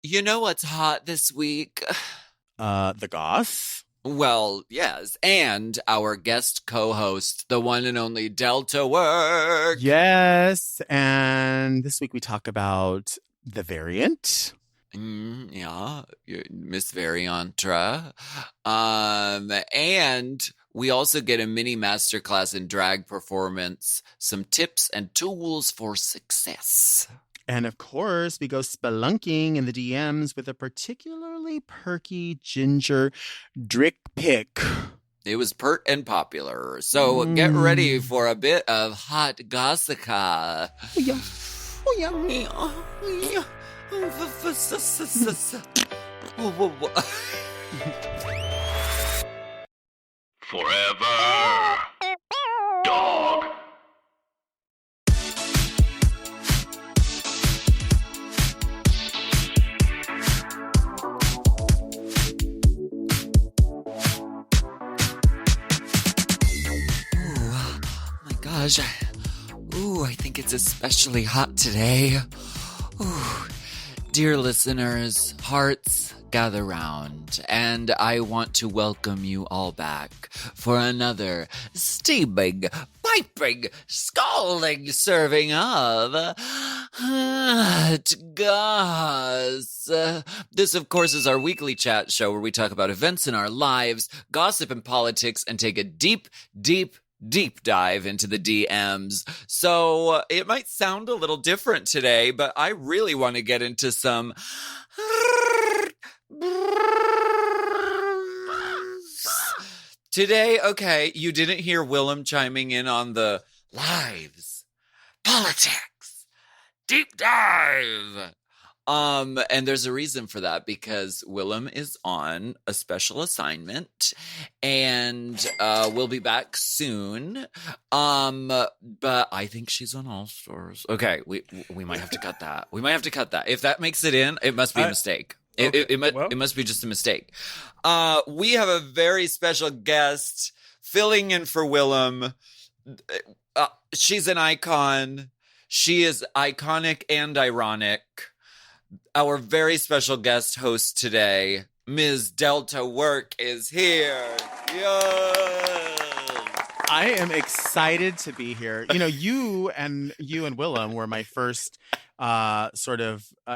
You know what's hot this week? The Goss. Well, yes, and our guest co-host, the one and only Delta Work. Yes, and this week we talk about the variant. Yeah, Miss Variantra. And we also get a mini masterclass in drag performance, some tips and tools for success. And of course, we go spelunking in the DMs with a particularly perky ginger Drick pick. It was pert and popular. So get ready for a bit of hot gossica. Oh yeah. Oh yeah. Forever. Dog. Oh my gosh. I think it's especially hot today. Ooh. Dear listeners, hearts, gather round, and I want to welcome you all back for another steaming, piping, scalding serving of Hot Goss. This, of course, is our weekly chat show where we talk about events in our lives, gossip and politics, and take a deep dive into the DMs. So it might sound a little different today, but I really want to get into some today. Okay, you didn't hear Willam chiming in on the lives, politics, deep dive. And there's a reason for that because Willam is on a special assignment and we'll be back soon. But I think she's on All Stars. Okay, we might have to cut that. If that makes it in, it must be a mistake. Okay, It must be just a mistake. We have a very special guest filling in for Willam. She's an icon. She is iconic and ironic. Our very special guest host today, Ms. Delta Work, is here. Yes! I am excited to be here. You know, you and Willam were my first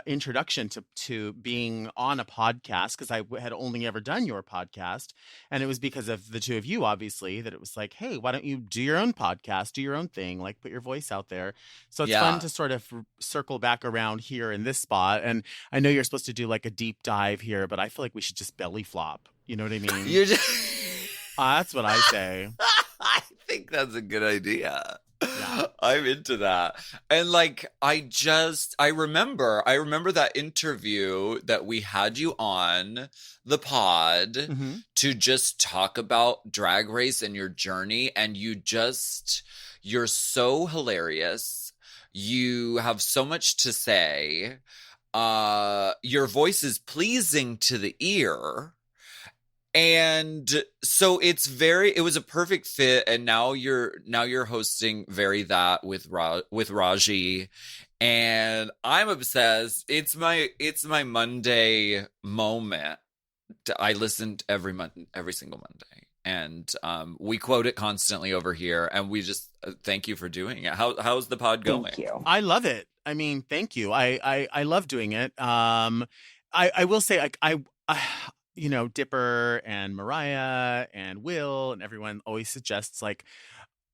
introduction to being on a podcast because I had only ever done your podcast, and it was because of the two of you, obviously, that it was like, hey, why don't you do your own podcast, do your own thing, like put your voice out there. So it's fun to sort of circle back around here in this spot. And I know you're supposed to do like a deep dive here, but I feel like we should just belly flop. You know what I mean? That's what I say. I think that's a good idea. Yeah. I'm into that. And like I remember that interview that we had you on the pod to just talk about Drag Race and your journey, and you're so hilarious. You have so much to say. Your voice is pleasing to the ear. And so it was a perfect fit, and now you're hosting Very That with Raji, and I'm obsessed. It's my Monday moment. I listened every single Monday, and we quote it constantly over here, and we just thank you for doing it. How's the pod going? Thank you. I love it. I mean, thank you. I love doing it. I will say I you know, Dipper and Mariah and Will and everyone always suggests like,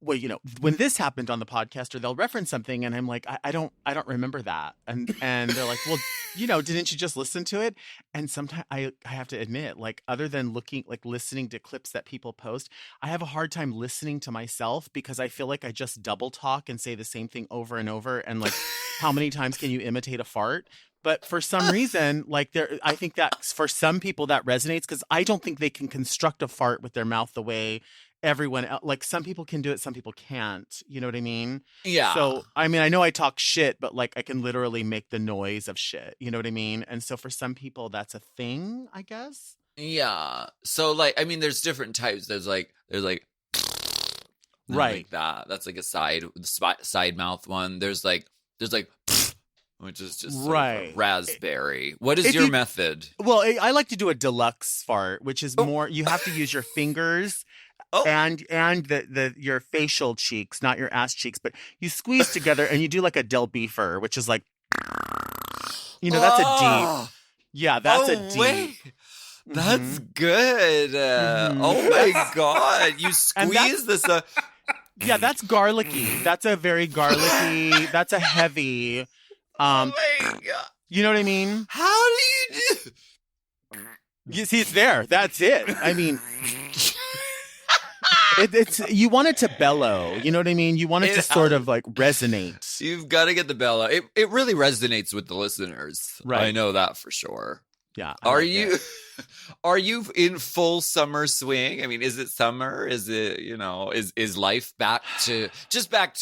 well, you know, when this happened on the podcast, or they'll reference something, and I'm like, I don't remember that, and they're like, well, you know, didn't you just listen to it? And sometimes I have to admit, like, other than listening to clips that people post, I have a hard time listening to myself because I feel like I just double talk and say the same thing over and over, and like, how many times can you imitate a fart? But for some reason, like I think that for some people that resonates because I don't think they can construct a fart with their mouth the way everyone else. Like some people can do it, some people can't. You know what I mean? Yeah. So, I mean, I know I talk shit, but like I can literally make the noise of shit. You know what I mean? And so for some people, that's a thing, I guess. Yeah. So like, I mean, there's different types. There's like right. Like that. That's like a side mouth one. There's like which is just sort of a Right. raspberry. What is If your you method? Well, I like to do a deluxe fart, which is Oh, more you have to use your fingers oh. and the your facial cheeks, not your ass cheeks, but you squeeze together and you do like a Del Beefer, which is like, that's a deep. Oh, Yeah, that's a oh, deep. wait. That's Mhm. good. Mhm. Oh my God. You And squeeze this. yeah, that's garlicky. That's a very garlicky, that's a heavy Oh um my God. you know what I mean? How do you do? You see, it's there. That's it. I mean, it's you want it to bellow. You know what I mean? You want it to It sort has, of like resonate. you've got to get the bell out. It really resonates with the listeners. I Right. know that for sure. Yeah. I Are like you it. are you in full summer swing? I mean, is it summer? Is it, is life back to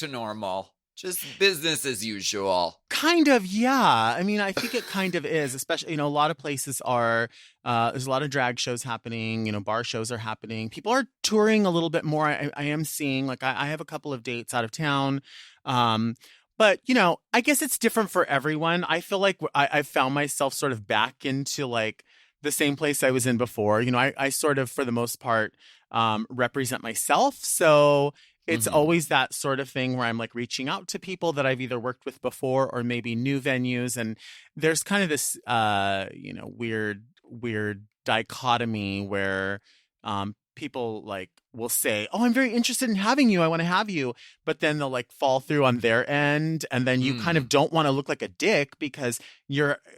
normal? Just business as usual. Kind of, yeah. I mean, I think it kind of is, especially, a lot of places are, there's a lot of drag shows happening, bar shows are happening. People are touring a little bit more. I am seeing, like, I have a couple of dates out of town. But, I guess it's different for everyone. I feel like I found myself sort of back into like the same place I was in before. I sort of, for the most part, represent myself. So it's Mhm. always that sort of thing where I'm like reaching out to people that I've either worked with before or maybe new venues. And there's kind of this, weird dichotomy where, people like will say, "Oh, I'm very interested in having you. I want to have you." But then they'll like fall through on their end. And then you kind of don't want to look like a dick because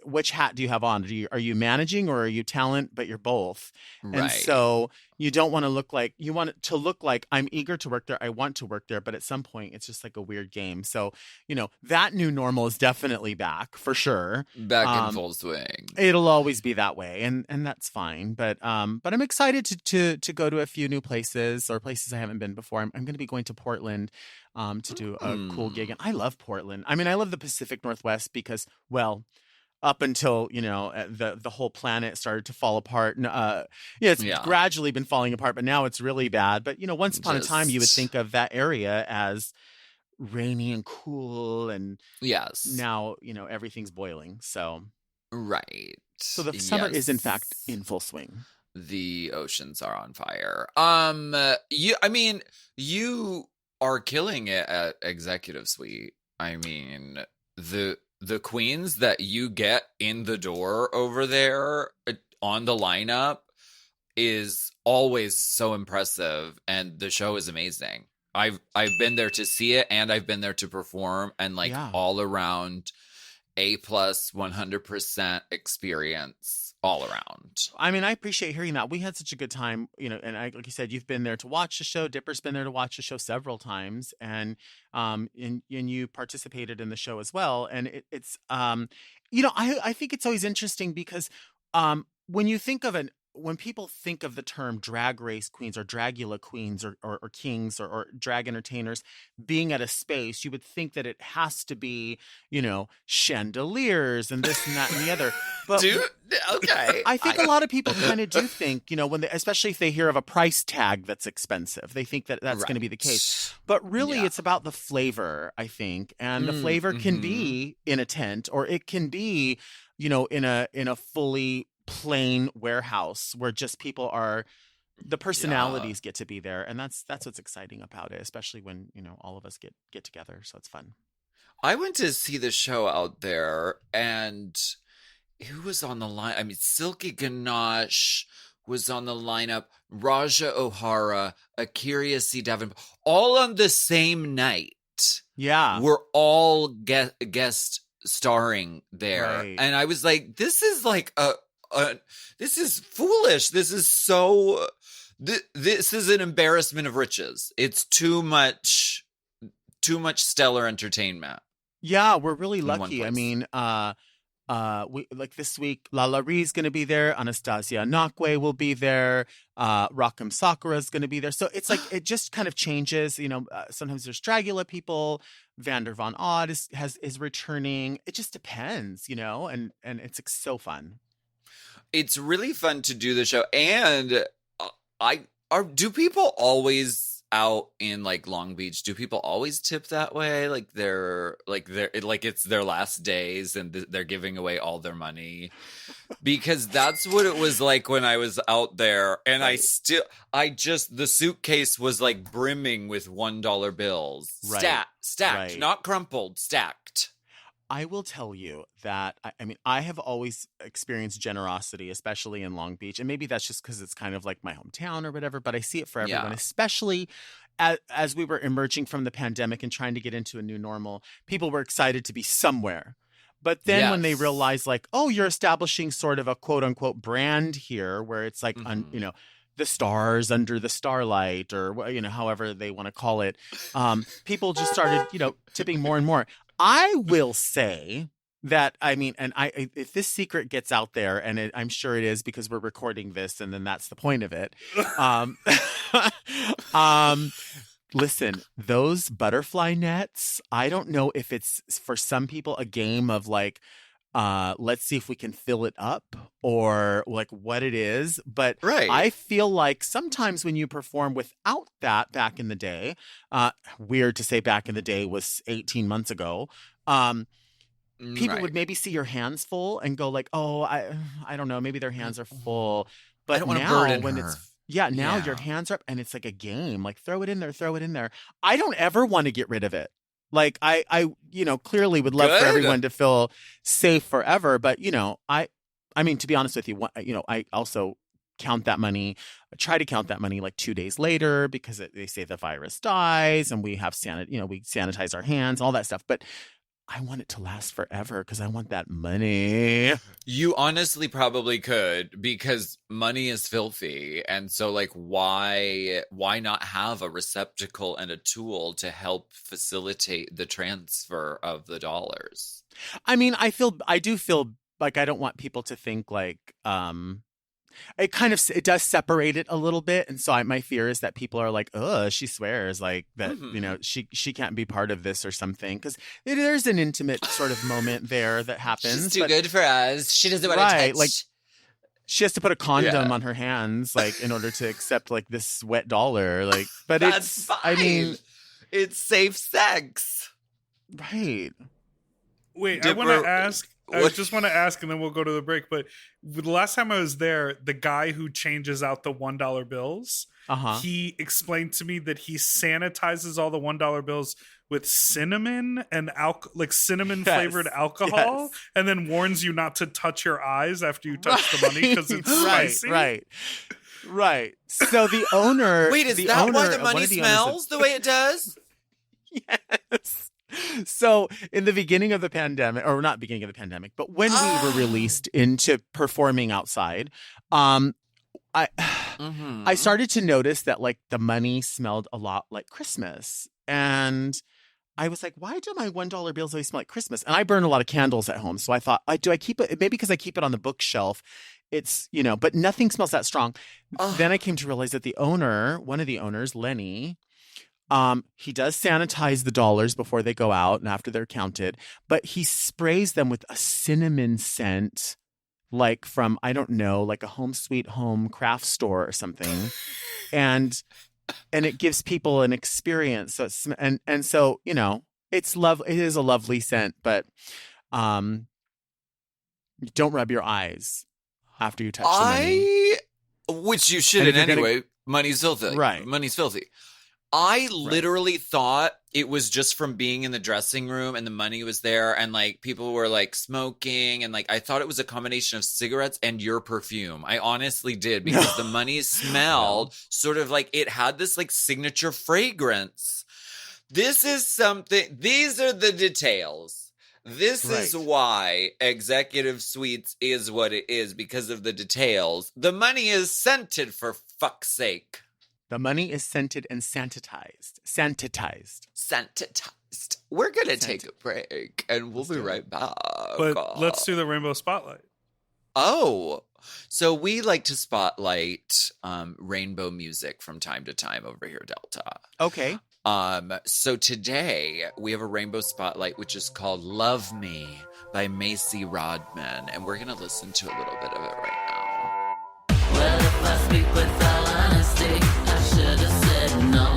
which hat do you have on? Are you managing or are you talent, but you're both? And Right. so you don't want to look like, you want it to look like I'm eager to work there. I want to work there. But at some point it's just like a weird game. So, that new normal is definitely back for sure. Back in full swing. It'll always be that way, and that's fine. But I'm excited to go to a few new places or places I haven't been before. I'm going to be going to Portland to do a cool gig, and I love Portland. I mean, I love the Pacific Northwest because, well, up until the whole planet started to fall apart. It's gradually been falling apart, but now it's really bad. But once upon a time, you would think of that area as rainy and cool, and yes, now everything's boiling. So right. So the summer is in fact in full swing. The oceans are on fire. You are killing it at Executive Suite. I mean, the queens that you get in the door over there on the lineup is always so impressive, and the show is amazing. I've been there to see it, and I've been there to perform, and all around A+ 100% experience all around. I mean, I appreciate hearing that. We had such a good time, and like you said, you've been there to watch the show. Dipper's been there to watch the show several times, and you participated in the show as well. And it's I think it's always interesting because when people think of the term drag race queens or dragula queens or kings or drag entertainers being at a space, you would think that it has to be, chandeliers and this and that and the other. But okay. I think a lot of people kind of do think, when especially if they hear of a price tag that's expensive, they think that that's going to be the case. But really, it's about the flavor, I think. And the flavor can be in a tent, or it can be, in a fully plain warehouse where just people are, the personalities get to be there, and that's what's exciting about it, especially when all of us get together, so it's fun. I went to see the show out there, and who was on the line? I mean, Silky Ganache was on the lineup, Raja O'Hara, Akira C. Davenport, all on the same night. Yeah, we're all guest starring there, right. And I was like, this is like this is foolish. This is so. This is an embarrassment of riches. It's too much stellar entertainment. Yeah, we're really lucky. I mean, we like this week, Lala Ree's going to be there. Anastasia Nakwe will be there. Rock'em Sakura is going to be there. So it's like it just kind of changes. Sometimes there's Dragula people. Vander Von Odd is returning. It just depends, and it's like so fun. It's really fun to do the show, and do people always out in like Long Beach, do people always tip that way? Like it's their last days and they're giving away all their money? Because that's what it was like when I was out there, and Right. the suitcase was like brimming with $1 bills, Right. stacked, Right. not crumpled, stacked. I will tell you that, I mean, I have always experienced generosity, especially in Long Beach. And maybe that's just because it's kind of like my hometown or whatever, but I see it for everyone, Yeah. especially as we were emerging from the pandemic and trying to get into a new normal. People were excited to be somewhere. But then when they Yes. realize, like, oh, you're establishing sort of a quote unquote brand here where it's like, you know, the stars under the starlight, or, you know, however they want to call it, people just started, you know, tipping more and more. I will say that, I mean, and if this secret gets out there, and I'm sure it is because we're recording this, and then that's the point of it. Listen, those butterfly nets, I don't know if it's for some people a game of like, let's see if we can fill it up, or like what it is. But Right. I feel like sometimes when you perform without that back in the day, weird to say back in the day was 18 months ago, people Right. would maybe see your hands full and go like, oh, I don't know, maybe their hands are full. But I don't want to now burden when her. it's now your hands are up and it's like a game, like throw it in there. I don't ever want to get rid of it. Like I you know, clearly would love for Good. everyone to feel safe forever, but you know, I mean, to be honest with you, you know, I also try to count that money like 2 days later, because they say the virus dies and we have we sanitize our hands, all that stuff. But I want it to last forever because I want that money. You honestly probably could, because money is filthy. And so like why not have a receptacle and a tool to help facilitate the transfer of the dollars? I mean, I do feel like I don't want people to think like it does separate it a little bit, and so my fear is that people are like, oh, she swears like that, you know, she can't be part of this or something, because there's an intimate sort of moment there that happens. She's too good for us. She doesn't want to touch. Like she has to put a condom on her hands, like in order to accept like this wet dollar. Like, but That's fine. I mean, it's safe sex. Right. Wait, Dipper, I want to ask. I what- just want to ask, and then we'll go to the break. But the last time I was there, the guy who changes out the $1 bills, he explained to me that he sanitizes all the $1 bills with cinnamon and cinnamon flavored alcohol, and then warns you not to touch your eyes after you touch the money because it's spicy. Right. So the owner. Wait, is the that owner, why the one money of the owners smells the way it does? Yes. So in the beginning of the pandemic, or not beginning of the pandemic, but when we were released into performing outside, I started to notice that like the money smelled a lot like Christmas. And I was like, why do my $1 bills always smell like Christmas? And I burn a lot of candles at home. So I thought, do I keep it? Maybe because I keep it on the bookshelf. It's, you know, but nothing smells that strong. Then I came to realize that one of the owners, Lenny, he does sanitize the dollars before they go out and after they're counted, but he sprays them with a cinnamon scent, like from, I don't know, like a Home Sweet Home craft store or something. and it gives people an experience. So it's, and so, you know, it is a lovely scent, but don't rub your eyes after you touch the money. Which you shouldn't anyway. Money's filthy. Right. Money's filthy. I literally thought it was just from being in the dressing room and the money was there and like people were like smoking, and like I thought it was a combination of cigarettes and your perfume. I honestly did, because the money smelled sort of like it had this like signature fragrance. This is something, these are the details. This is why Executive Suites is what it is, because of the details. The money is scented, for fuck's sake. The money is scented and sanitized. We're going to take a break and we'll be right back. But let's do the Rainbow Spotlight. Oh, so we like to spotlight rainbow music from time to time over here, Delta. Okay. So today we have a rainbow spotlight, which is called Love Me by Macy Rodman. And we're going to listen to a little bit of it right now. Well, if I speak with all honesty, I should have said no.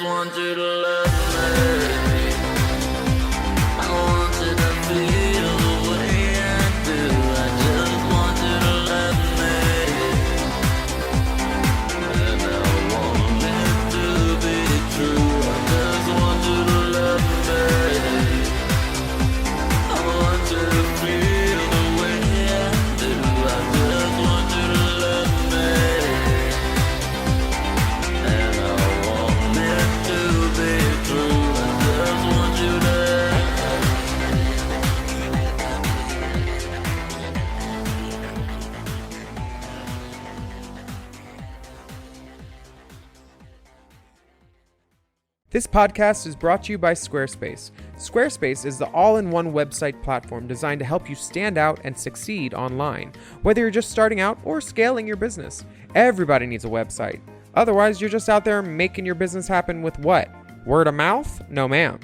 want you to love me. I want you to feel the way I do. I just want you to love me. And I want it to be true. I just want you to love me. I want you to feel the way I do. I just want you to love me. And I want it to be true. I just want you to. This podcast is brought to you by Squarespace. Squarespace is the all-in-one website platform designed to help you stand out and succeed online. Whether you're just starting out or scaling your business, everybody needs a website. Otherwise, you're just out there making your business happen with what? Word of mouth? No, ma'am.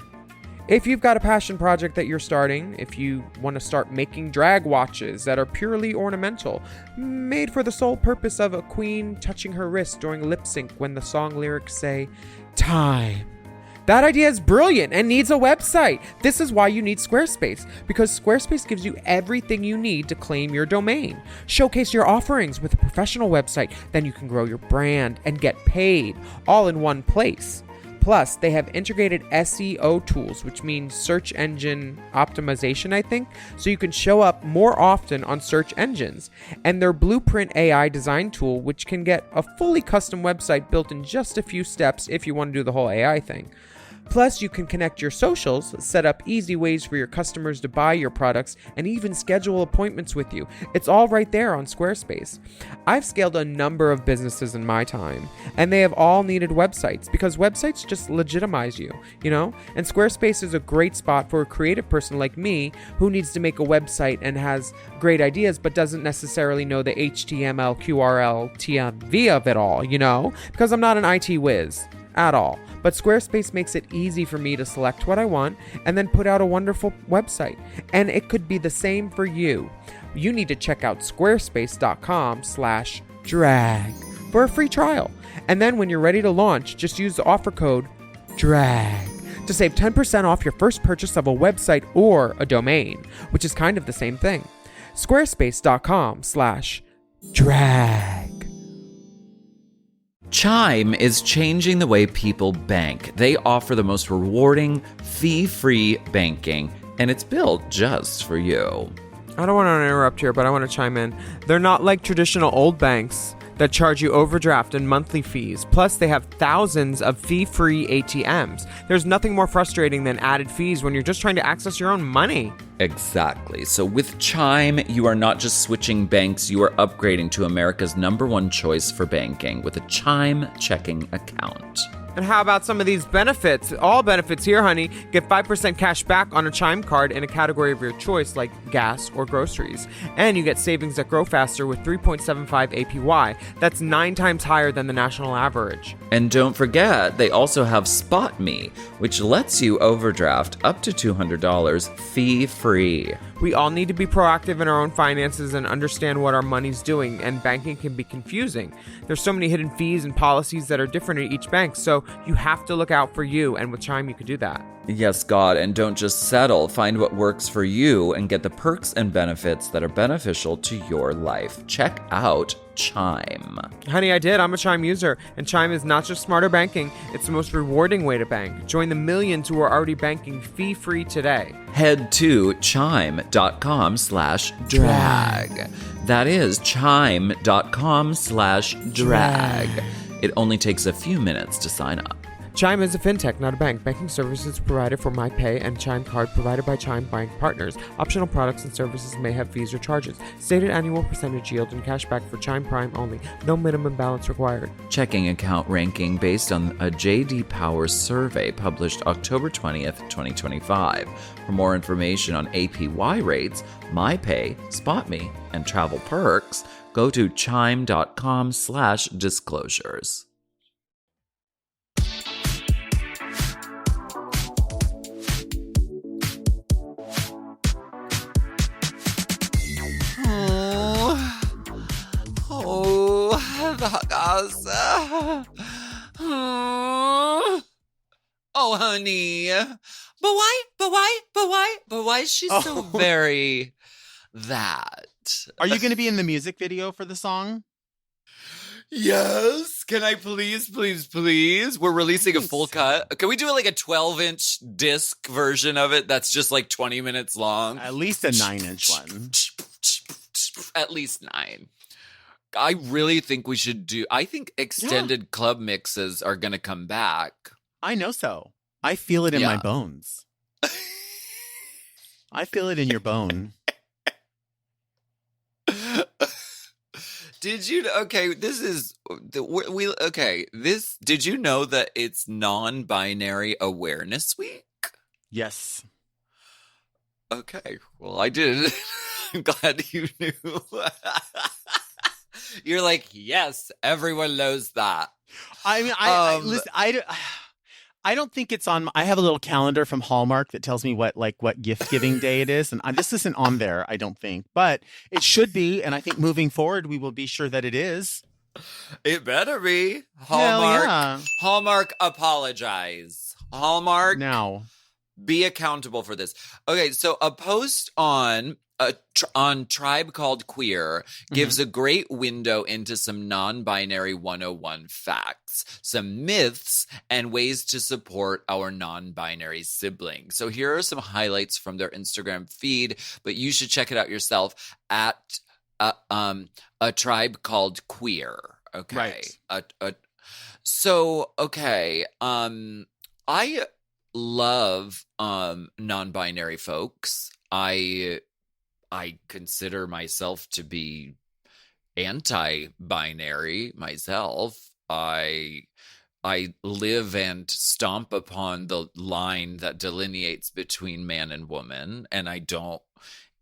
If you've got a passion project that you're starting, if you want to start making drag watches that are purely ornamental, made for the sole purpose of a queen touching her wrist during lip sync when the song lyrics say, time. That idea is brilliant and needs a website. This is why you need Squarespace, because Squarespace gives you everything you need to claim your domain. Showcase your offerings with a professional website, then you can grow your brand and get paid all in one place. Plus, they have integrated SEO tools, which means search engine optimization, I think, so you can show up more often on search engines. And their Blueprint AI design tool, which can get a fully custom website built in just a few steps if you want to do the whole AI thing. Plus, you can connect your socials, set up easy ways for your customers to buy your products, and even schedule appointments with you. It's all right there on Squarespace. I've scaled a number of businesses in my time, and they have all needed websites because websites just legitimize you, you know? And Squarespace is a great spot for a creative person like me who needs to make a website and has great ideas but doesn't necessarily know the HTML, QRL, TMV of it all, you know? Because I'm not an IT whiz at all. But Squarespace makes it easy for me to select what I want and then put out a wonderful website. And it could be the same for you. You need to check out squarespace.com/drag for a free trial. And then when you're ready to launch, just use the offer code DRAG to save 10% off your first purchase of a website or a domain, which is kind of the same thing. Squarespace.com/drag. Chime is changing the way people bank. They offer the most rewarding, fee-free banking, and it's built just for you. I don't want to interrupt here, but I want to chime in. They're not like traditional old banks that charge you overdraft and monthly fees. Plus, they have thousands of fee-free ATMs. There's nothing more frustrating than added fees when you're just trying to access your own money. Exactly. So with Chime, you are not just switching banks, you are upgrading to America's #1 choice for banking with a Chime checking account. And how about some of these benefits? All benefits here, honey. Get 5% cash back on a Chime card in a category of your choice like gas or groceries. And you get savings that grow faster with 3.75 APY. That's 9 times higher than the national average. And don't forget, they also have Spot Me, which lets you overdraft up to $200 fee-free. We all need to be proactive in our own finances and understand what our money's doing, and banking can be confusing. There's so many hidden fees and policies that are different at each bank, so you have to look out for you, and with Chime you can do that. Yes, God, and don't just settle. Find what works for you and get the perks and benefits that are beneficial to your life. Check out Chime. Honey, I did. I'm a Chime user, and Chime is not just smarter banking, it's the most rewarding way to bank. Join the millions who are already banking fee-free today. Head to chime.com/drag. That is chime.com/drag. It only takes a few minutes to sign up. Chime is a fintech, not a bank. Banking services provided for MyPay and Chime Card provided by Chime Bank Partners. Optional products and services may have fees or charges. Stated annual percentage yield and cashback for Chime Prime only. No minimum balance required. Checking account ranking based on a J.D. Power survey published October 20th, 2025. For more information on APY rates, MyPay, SpotMe, and travel perks, go to chime.com/disclosures. The Hot Goss. Oh, honey. But why? But why? But why? But why is she so very that? Are you going to be in the music video for the song? Yes. Can I please, please, please? We're releasing a full cut. Can we do like a 12-inch disc version of it that's just like 20 minutes long? At least a 9-inch one. At least 9. I really think we should do. I think extended club mixes are going to come back. I know so. I feel it in my bones. I feel it in your bone. Did you? Okay, this is okay. Did you know that it's non-binary awareness week? Yes. Okay. Well, I did. I'm glad you knew. You're like, yes, everyone knows that. I mean, listen, I don't think it's on. I have a little calendar from Hallmark that tells me what gift giving day it is, and this isn't on there. I don't think, but it should be. And I think moving forward, we will be sure that it is. It better be. Hallmark. Yeah. Hallmark, apologize. Hallmark, now be accountable for this. Okay, so a post on Tribe Called Queer gives a great window into some non-binary 101 facts, some myths, and ways to support our non-binary siblings. So here are some highlights from their Instagram feed, but you should check it out yourself at A Tribe Called Queer. Okay. Right. So, okay. I love non-binary folks. I consider myself to be anti-binary myself. I live and stomp upon the line that delineates between man and woman, and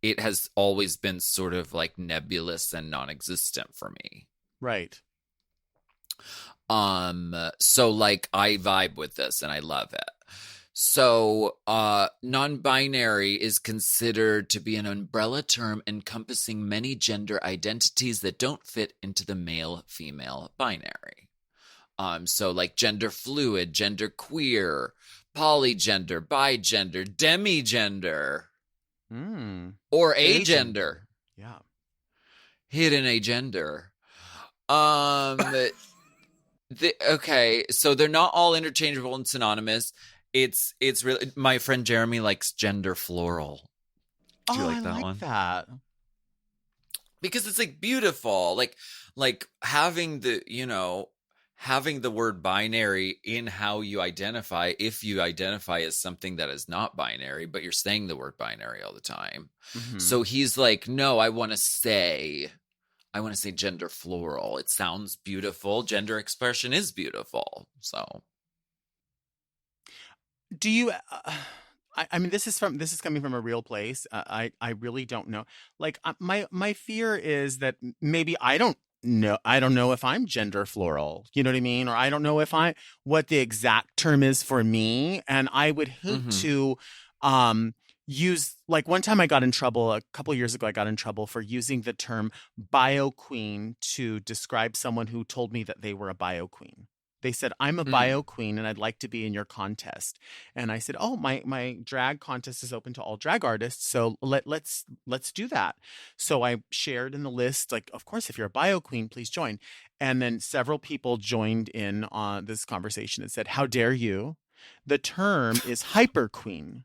it has always been sort of like nebulous and non-existent for me. Right. So like I vibe with this and I love it. So, non-binary is considered to be an umbrella term encompassing many gender identities that don't fit into the male-female binary. So like gender fluid, gender queer, polygender, bigender, demigender, or agender. Yeah. Hidden agender. Okay, so they're not all interchangeable and synonymous. It's really, my friend Jeremy likes gender floral. Do you like that one? That. Because it's like beautiful, like having the word binary in how you identify, if you identify as something that is not binary, but you're saying the word binary all the time. So he's like, no, I want to say gender floral. It sounds beautiful. Gender expression is beautiful. So. Do you? I mean, this is coming from a real place. I really don't know. Like my fear is that maybe I don't know if I'm gender floral. You know what I mean? Or I don't know what the exact term is for me. And I would hate to use, like, one time I got in trouble a couple years ago. I got in trouble for using the term bio queen to describe someone who told me that they were a bio queen. They said, I'm a bio queen and I'd like to be in your contest. And I said, oh, my drag contest is open to all drag artists. So let's do that. So I shared in the list, like, of course, if you're a bio queen, please join. And then several people joined in on this conversation and said, how dare you? The term is hyper queen.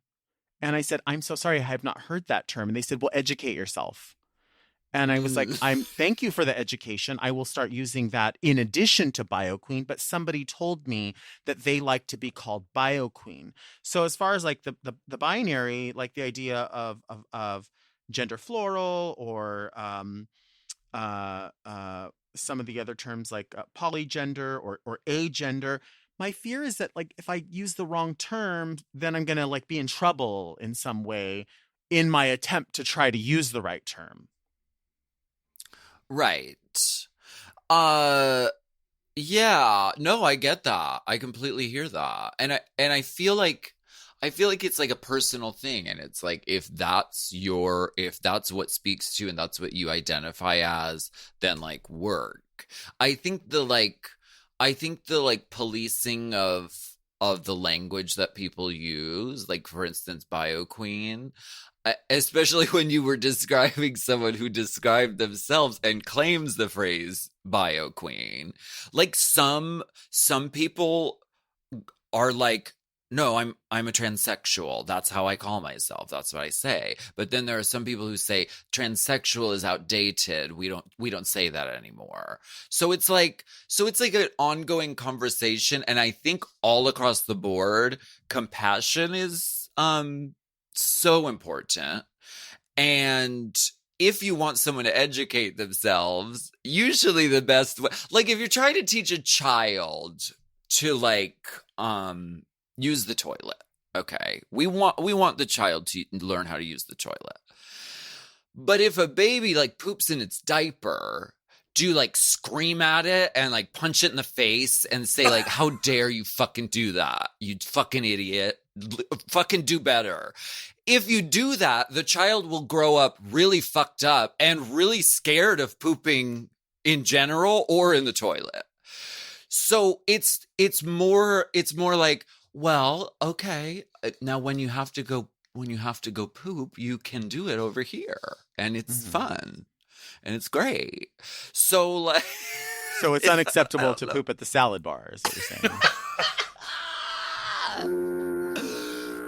And I said, I'm so sorry, I have not heard that term. And they said, well, educate yourself. And I was like, thank you for the education. I will start using that in addition to bio queen. But somebody told me that they like to be called bio queen. So as far as like the binary, like the idea of gender floral or some of the other terms like polygender or agender, my fear is that, like, if I use the wrong term, then I'm gonna like be in trouble in some way in my attempt to try to use the right term. Right. Yeah. No, I get that. I completely hear that. And I feel like it's like a personal thing, and it's like if that's what speaks to you and that's what you identify as, then like work. I think the policing of of the language that people use, like for instance bio queen, especially when you were describing someone who described themselves and claims the phrase bio queen. Like some people are like, no, I'm a transsexual. That's how I call myself. That's what I say. But then there are some people who say transsexual is outdated. We don't say that anymore. So it's like an ongoing conversation. And I think all across the board, compassion is so important. And if you want someone to educate themselves, usually the best way, like if you're trying to teach a child to like use the toilet. Okay. We want the child to learn how to use the toilet. But if a baby like poops in its diaper, do you like scream at it and like punch it in the face and say like, how dare you fucking do that? You fucking idiot. Fucking do better. If you do that, the child will grow up really fucked up and really scared of pooping in general or in the toilet. So it's more like, well, okay, now when you have to go poop, you can do it over here, and it's fun, and it's great. So like, so it's unacceptable to poop at the salad bar, is what you're saying.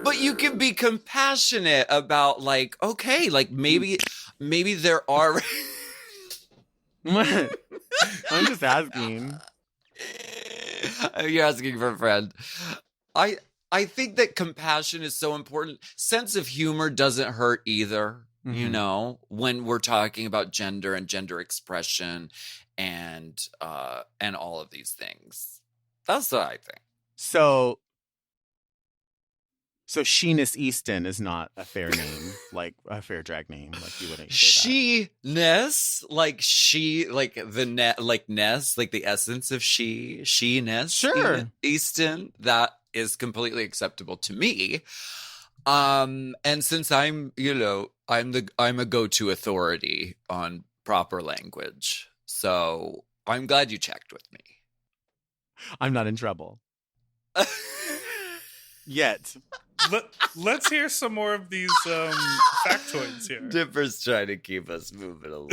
But you can be compassionate about like, okay, like maybe there are. I'm just asking. You're asking for a friend. I think that compassion is so important. Sense of humor doesn't hurt either, you know, when we're talking about gender and gender expression and all of these things. That's what I think. So Sheenis Easton is not a fair name, like a fair drag name, like you wouldn't say that. She-ness, like she, like the net, like ness, like the essence of she-ness. Sure. Easton, that is completely acceptable to me. And since I'm, you know, I'm a go-to authority on proper language, so I'm glad you checked with me. I'm not in trouble. Yet. Let's hear some more of these factoids here. Dipper's trying to keep us moving along.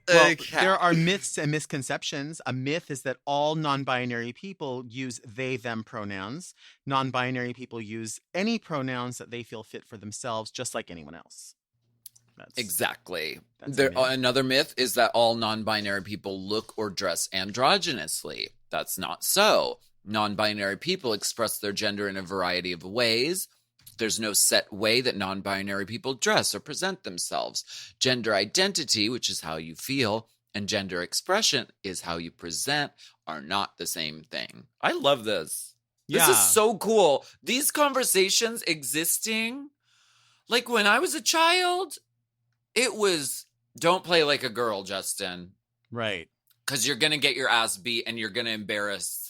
Well, there are myths and misconceptions. A myth is that all non-binary people use they, them pronouns. Non-binary people use any pronouns that they feel fit for themselves, just like anyone else. Exactly. Another myth is that all non-binary people look or dress androgynously. That's not so. Non-binary people express their gender in a variety of ways. There's no set way that non-binary people dress or present themselves. Gender identity, which is how you feel, and gender expression is how you present, are not the same thing. I love this. Yeah. This is so cool. These conversations existing, like when I was a child, it was, don't play like a girl, Justin. Right. Because you're going to get your ass beat and you're going to embarrass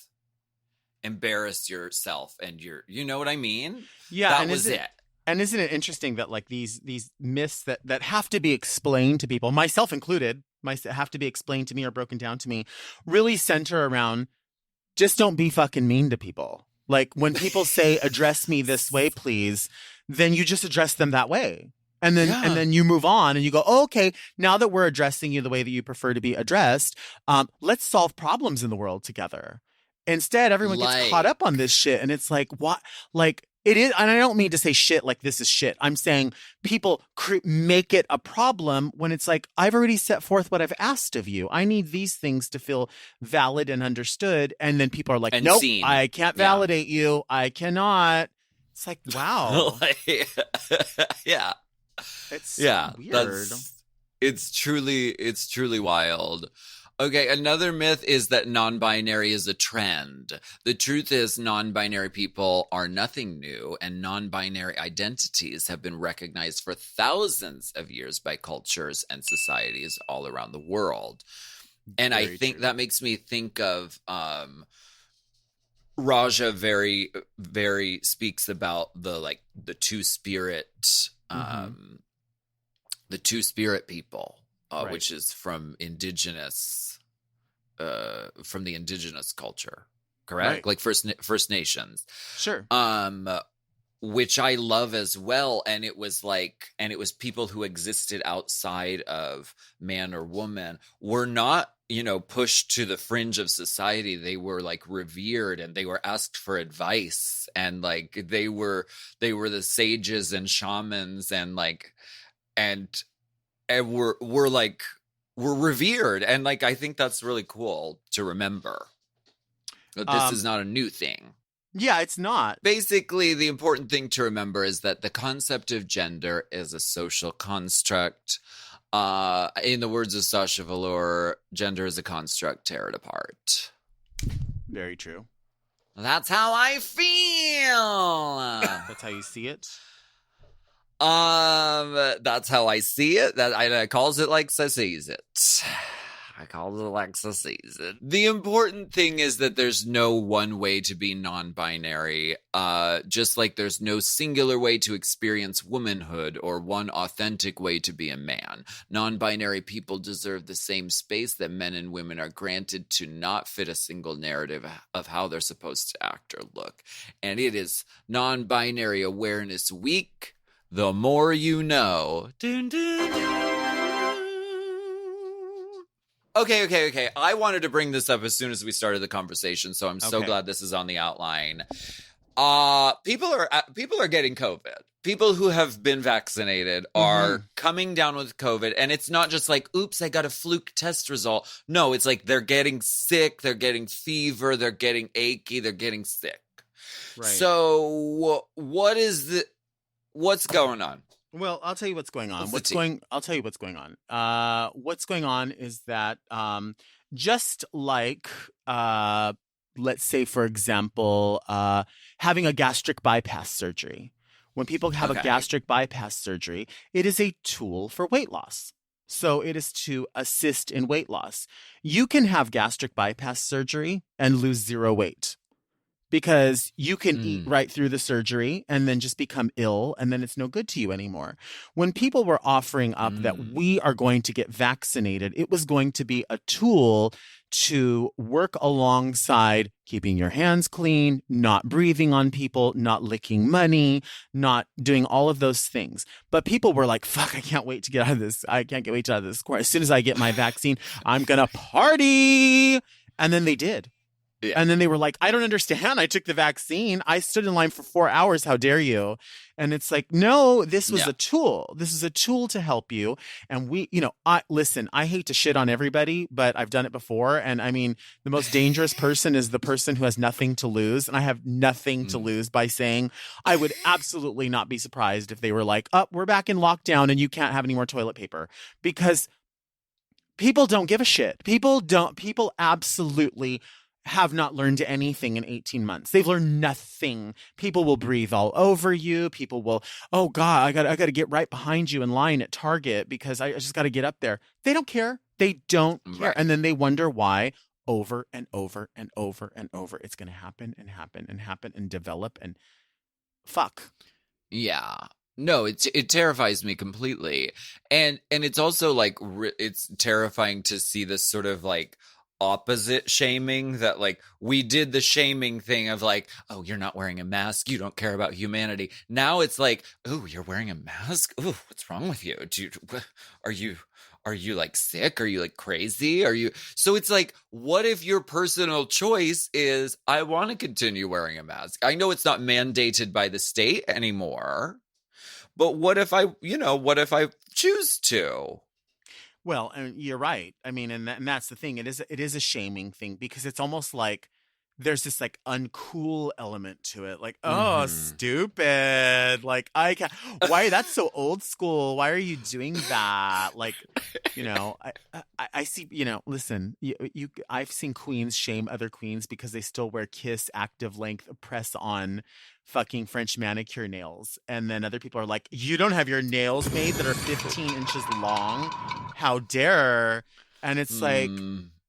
yourself and you know what I mean? Yeah. That was it. And isn't it interesting that like these myths that have to be explained to people, myself included, have to be explained to me or broken down to me, really center around just don't be fucking mean to people. Like when people say address me this way, please, then you just address them that way. And then you move on and you go, oh, okay, now that we're addressing you the way that you prefer to be addressed, let's solve problems in the world together. Instead, everyone gets caught up on this shit. And it's like, what? Like, it is. And I don't mean to say shit like this is shit. I'm saying people make it a problem when it's like, I've already set forth what I've asked of you. I need these things to feel valid and understood. And then people are like, nope, seen. I can't validate you. I cannot. It's like, wow. Yeah. It's weird. It's truly wild. Okay, another myth is that non-binary is a trend. The truth is non-binary people are nothing new, and non-binary identities have been recognized for thousands of years by cultures and societies all around the world. And I think that makes me think of Raja very, very speaks about the two-spirit the two-spirit people. Which is from the indigenous culture. correct? Like First Nations. Sure. Which I love as well. And it was people who existed outside of man or woman were not, pushed to the fringe of society. They were like revered and they were asked for advice, and like they were the sages and shamans and we're revered. And like, I think that's really cool to remember that this is not a new thing. Yeah, it's not. Basically, the important thing to remember is that the concept of gender is a social construct. In the words of Sasha Velour, gender is a construct, tear it apart. Very true. That's how I feel. That's how you see it? That's how I see it. That I calls it like I sees it. I call it Alexa season. The important thing is that there's no one way to be non-binary, just like there's no singular way to experience womanhood or one authentic way to be a man. Non-binary people deserve the same space that men and women are granted to not fit a single narrative of how they're supposed to act or look. And it is Non-Binary Awareness Week. The more you know. Dun, dun, dun. Okay. I wanted to bring this up as soon as we started the conversation, so I'm so glad this is on the outline. People are getting COVID. People who have been vaccinated are coming down with COVID, and it's not just like, oops, I got a fluke test result. No, it's like they're getting sick, they're getting fever, they're getting achy, they're getting sick. Right. So what's going on? Well, I'll tell you what's going on. I'll tell you what's going on. What's going on is that just like, let's say, for example, having a gastric bypass surgery. When people have a gastric bypass surgery, it is a tool for weight loss. So it is to assist in weight loss. You can have gastric bypass surgery and lose 0 weight. Because you can eat right through the surgery and then just become ill, and then it's no good to you anymore. When people were offering up that we are going to get vaccinated, it was going to be a tool to work alongside keeping your hands clean, not breathing on people, not licking money, not doing all of those things. But people were like, fuck, I can't wait to get out of this. I can't wait to get out of this. As soon as I get my vaccine, I'm going to party. And then they did. Yeah. And then they were like, I don't understand. I took the vaccine. I stood in line for 4 hours. How dare you? And it's like, no, this was a tool. This is a tool to help you. And I hate to shit on everybody, but I've done it before. And I mean, the most dangerous person is the person who has nothing to lose. And I have nothing to lose by saying I would absolutely not be surprised if they were like, oh, we're back in lockdown and you can't have any more toilet paper, because people don't give a shit. People absolutely have not learned anything in 18 months. They've learned nothing. People will breathe all over you. People will, oh God, I got to get right behind you in line at Target because I just got to get up there. They don't care. They don't care. And then they wonder why over and over and over and over it's going to happen and happen and happen and develop and fuck. Yeah. No, it terrifies me completely. And it's also like, it's terrifying to see this sort of like opposite shaming, that like we did the shaming thing of like, oh, you're not wearing a mask, you don't care about humanity. Now it's like, oh, you're wearing a mask, oh, what's wrong with you? Are you like sick? Are you like crazy? So it's like, what if your personal choice is, I want to continue wearing a mask? I know it's not mandated by the state anymore, but what if I choose to? Well, and you're right. I mean, and that's the thing. It is a shaming thing, because it's almost like there's this like uncool element to it. Like, oh, stupid. Like, why? That's so old school. Why are you doing that? Like, I see, listen, I've seen queens shame other queens because they still wear Kiss active length press on fucking French manicure nails. And then other people are like, you don't have your nails made that are 15 inches long. How dare? And it's like,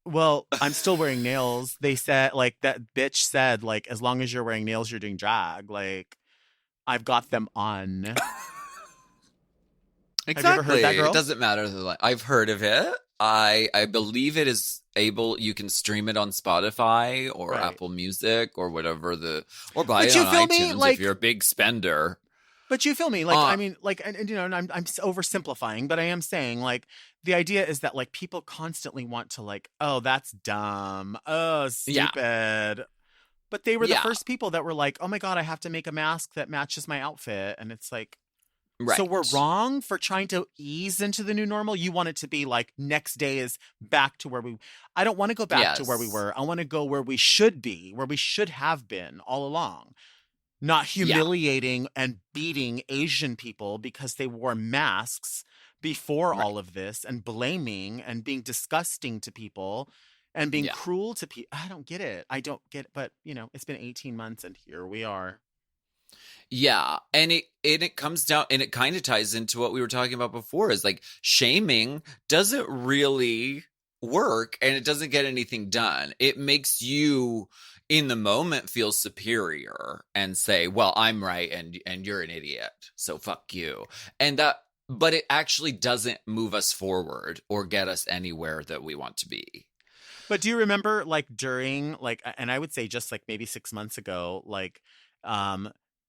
well, I'm still wearing nails. They said, like, that bitch said, like, as long as you're wearing nails, you're doing drag. Like, I've got them on. Exactly. Have you ever heard that, girl? It doesn't matter. I've heard of it. I believe it is able. You can stream it on Spotify or Right. Apple Music or whatever or buy But it you on feel me? iTunes Like- if you're a big spender. But you feel me? Like, I mean, like, and you know, and I'm oversimplifying, but I am saying, like, the idea is that, like, people constantly want to, like, oh, that's dumb. Oh, stupid. But they were the first people that were like, oh my God, I have to make a mask that matches my outfit. And it's like, Right. so we're wrong for trying to ease into the new normal. You want it to be like next day is back to where I don't want to go back to where we were. I want to go where we should be, where we should have been all along. Not humiliating and beating Asian people because they wore masks before all of this, and blaming and being disgusting to people and being cruel to people. I don't get it. I don't get it. But, you know, it's been 18 months and here we are. Yeah. And it comes down, and it kind of ties into what we were talking about before, is like shaming doesn't really work and it doesn't get anything done. It makes you in the moment feel superior and say, well, I'm right and you're an idiot, so fuck you. But it actually doesn't move us forward or get us anywhere that we want to be. But do you remember, like, during, like, and I would say just like maybe 6 months ago, like,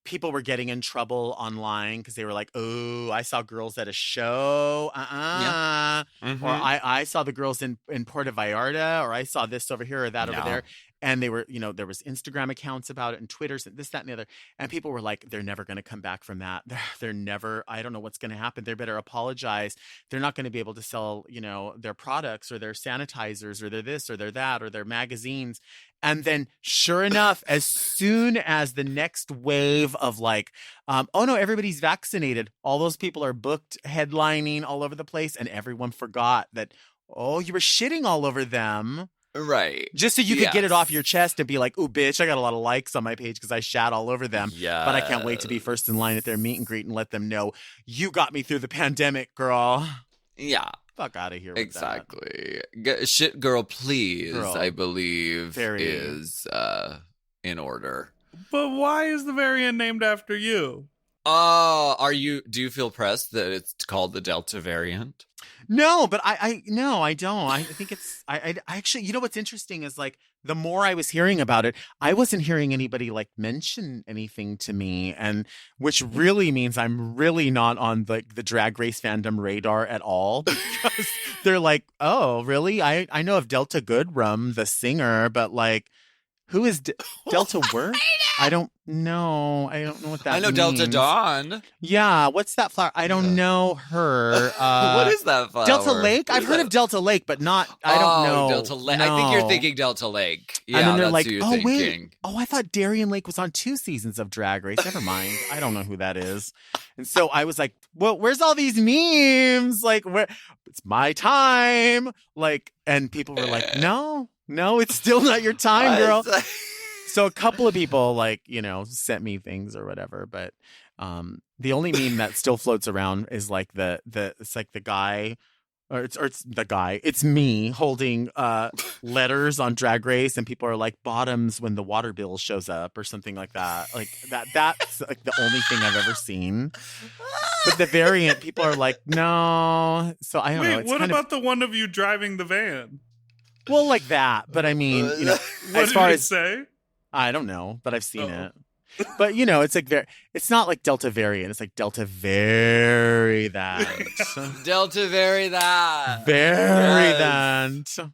people were getting in trouble online because they were like, oh, I saw girls at a show. Yeah. Mm-hmm. Or I saw the girls in Puerto Vallarta, or I saw this over here or that over there. And they were, you know, there was Instagram accounts about it and Twitters and this, that, and the other. And people were like, they're never going to come back from that. They're never, I don't know what's going to happen. They better apologize. They're not going to be able to sell, you know, their products or their sanitizers or their this or their that or their magazines. And then sure enough, as soon as the next wave of like, oh no, everybody's vaccinated. All those people are booked, headlining all over the place. And everyone forgot that, oh, you were shitting all over them. Right. Just so you could get it off your chest and be like, ooh, bitch, I got a lot of likes on my page because I shat all over them. Yeah. But I can't wait to be first in line at their meet and greet and let them know you got me through the pandemic, girl. Yeah. Fuck out of here with exactly. Shit girl, please, Girl. I believe Very. is in order. But why is the variant named after you? Do you feel pressed that it's called the Delta variant? No, but no, I don't. I think it's, I actually, you know, what's interesting is like, the more I was hearing about it, I wasn't hearing anybody like mention anything to me. And which really means I'm really not on like the Drag Race fandom radar at all, because they're like, oh, really? I know of Delta Goodrum, the singer, but like, who is Delta Word? I don't know. I don't know what that means. I know Delta Dawn. Yeah, what's that flower? I don't know her. What is that flower? Delta Lake? I've heard of Delta Lake, but not, I don't know. Delta Lake. No. I think you're thinking Delta Lake. Yeah, and then they're that's like, who you're oh, thinking. wait. Oh, I thought Darien Lake was on 2 seasons of Drag Race. Never mind. I don't know who that is. And so I was like, well, where's all these memes? Like, where? It's my time. Like, and people were like, no, it's still not your time, girl. So a couple of people, like, you know, sent me things or whatever, but the only meme that still floats around is like it's like the guy, or it's the guy. It's me holding letters on Drag Race, and people are like, bottoms when the water bill shows up or something like that. Like that's like the only thing I've ever seen. But the variant, people are like, no. So I don't know. Wait, what about the one of you driving the van? Well, like that. But I mean, you know, What as far did it as say? I don't know, but I've seen it. But, you know, it's like it's not like Delta variant. It's like Delta vary that. Delta vary that. Very that.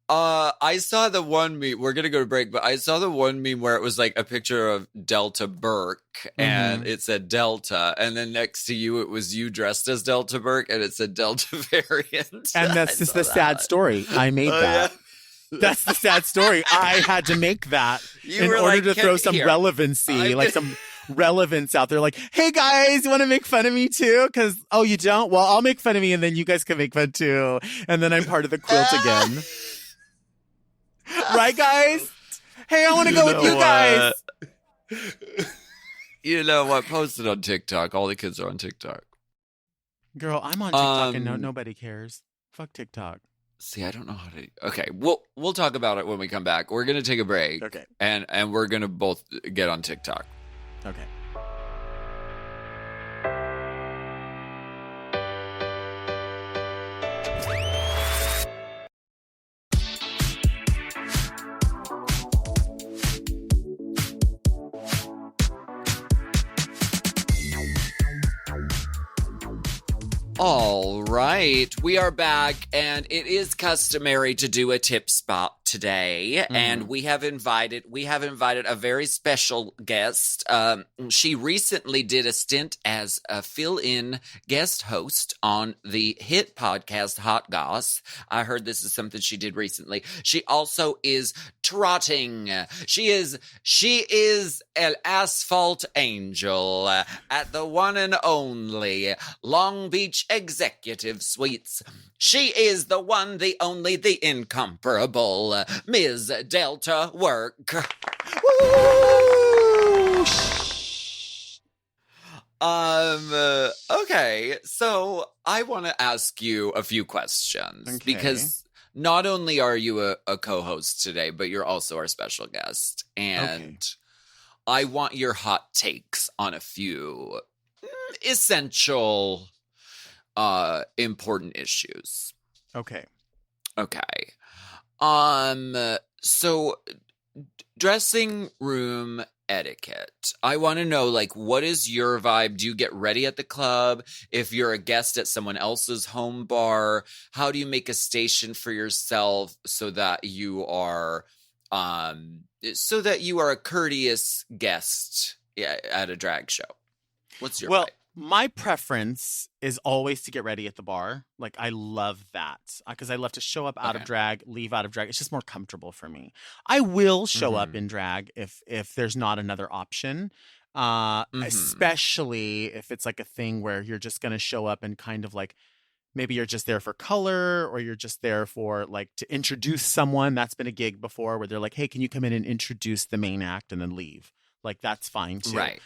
I saw the one meme. We're gonna go to break, but I saw the one meme where it was like a picture of Delta Burke, and it said Delta, and then next to you it was you dressed as Delta Burke, and it said Delta variant. And that's just the sad story. I made that. Yeah. That's the sad story. I had to make that in order to throw some relevancy, like some relevance out there. Like, hey guys, you want to make fun of me too? Because, oh, you don't? Well, I'll make fun of me and then you guys can make fun too. And then I'm part of the quilt again. Right, guys? Hey, I want to go with you guys. You know what? Post it on TikTok. All the kids are on TikTok. Girl, I'm on TikTok and nobody cares. Fuck TikTok. See, I don't know how to. Okay, we'll talk about it when we come back. We're gonna take a break. Okay, and we're gonna both get on TikTok. Okay. All right, we are back, and it is customary to do a tip spot today, and we have invited a very special guest. She recently did a stint as a fill-in guest host on the hit podcast Hot Goss. I heard this is something she did recently. She also is trotting. She is an asphalt angel at the one and only Long Beach Executive Suites. She is the one, the only, the incomparable Ms. Delta Work. Woo! Okay, so I want to ask you a few questions because not only are you a co-host today, but you're also our special guest, and I want your hot takes on a few essential important issues. Okay. So dressing room etiquette. I want to know, like, what is your vibe? Do you get ready at the club? If you're a guest at someone else's home bar, how do you make a station for yourself so that you are a courteous guest at a drag show? What's your vibe? My preference is always to get ready at the bar. Like, I love that because I love to show up out of drag, leave out of drag. It's just more comfortable for me. I will show up in drag if there's not another option, especially if it's like a thing where you're just going to show up and kind of like maybe you're just there for color or you're just there for like to introduce someone. That's been a gig before where they're like, hey, can you come in and introduce the main act and then leave? Like, that's fine too. Right.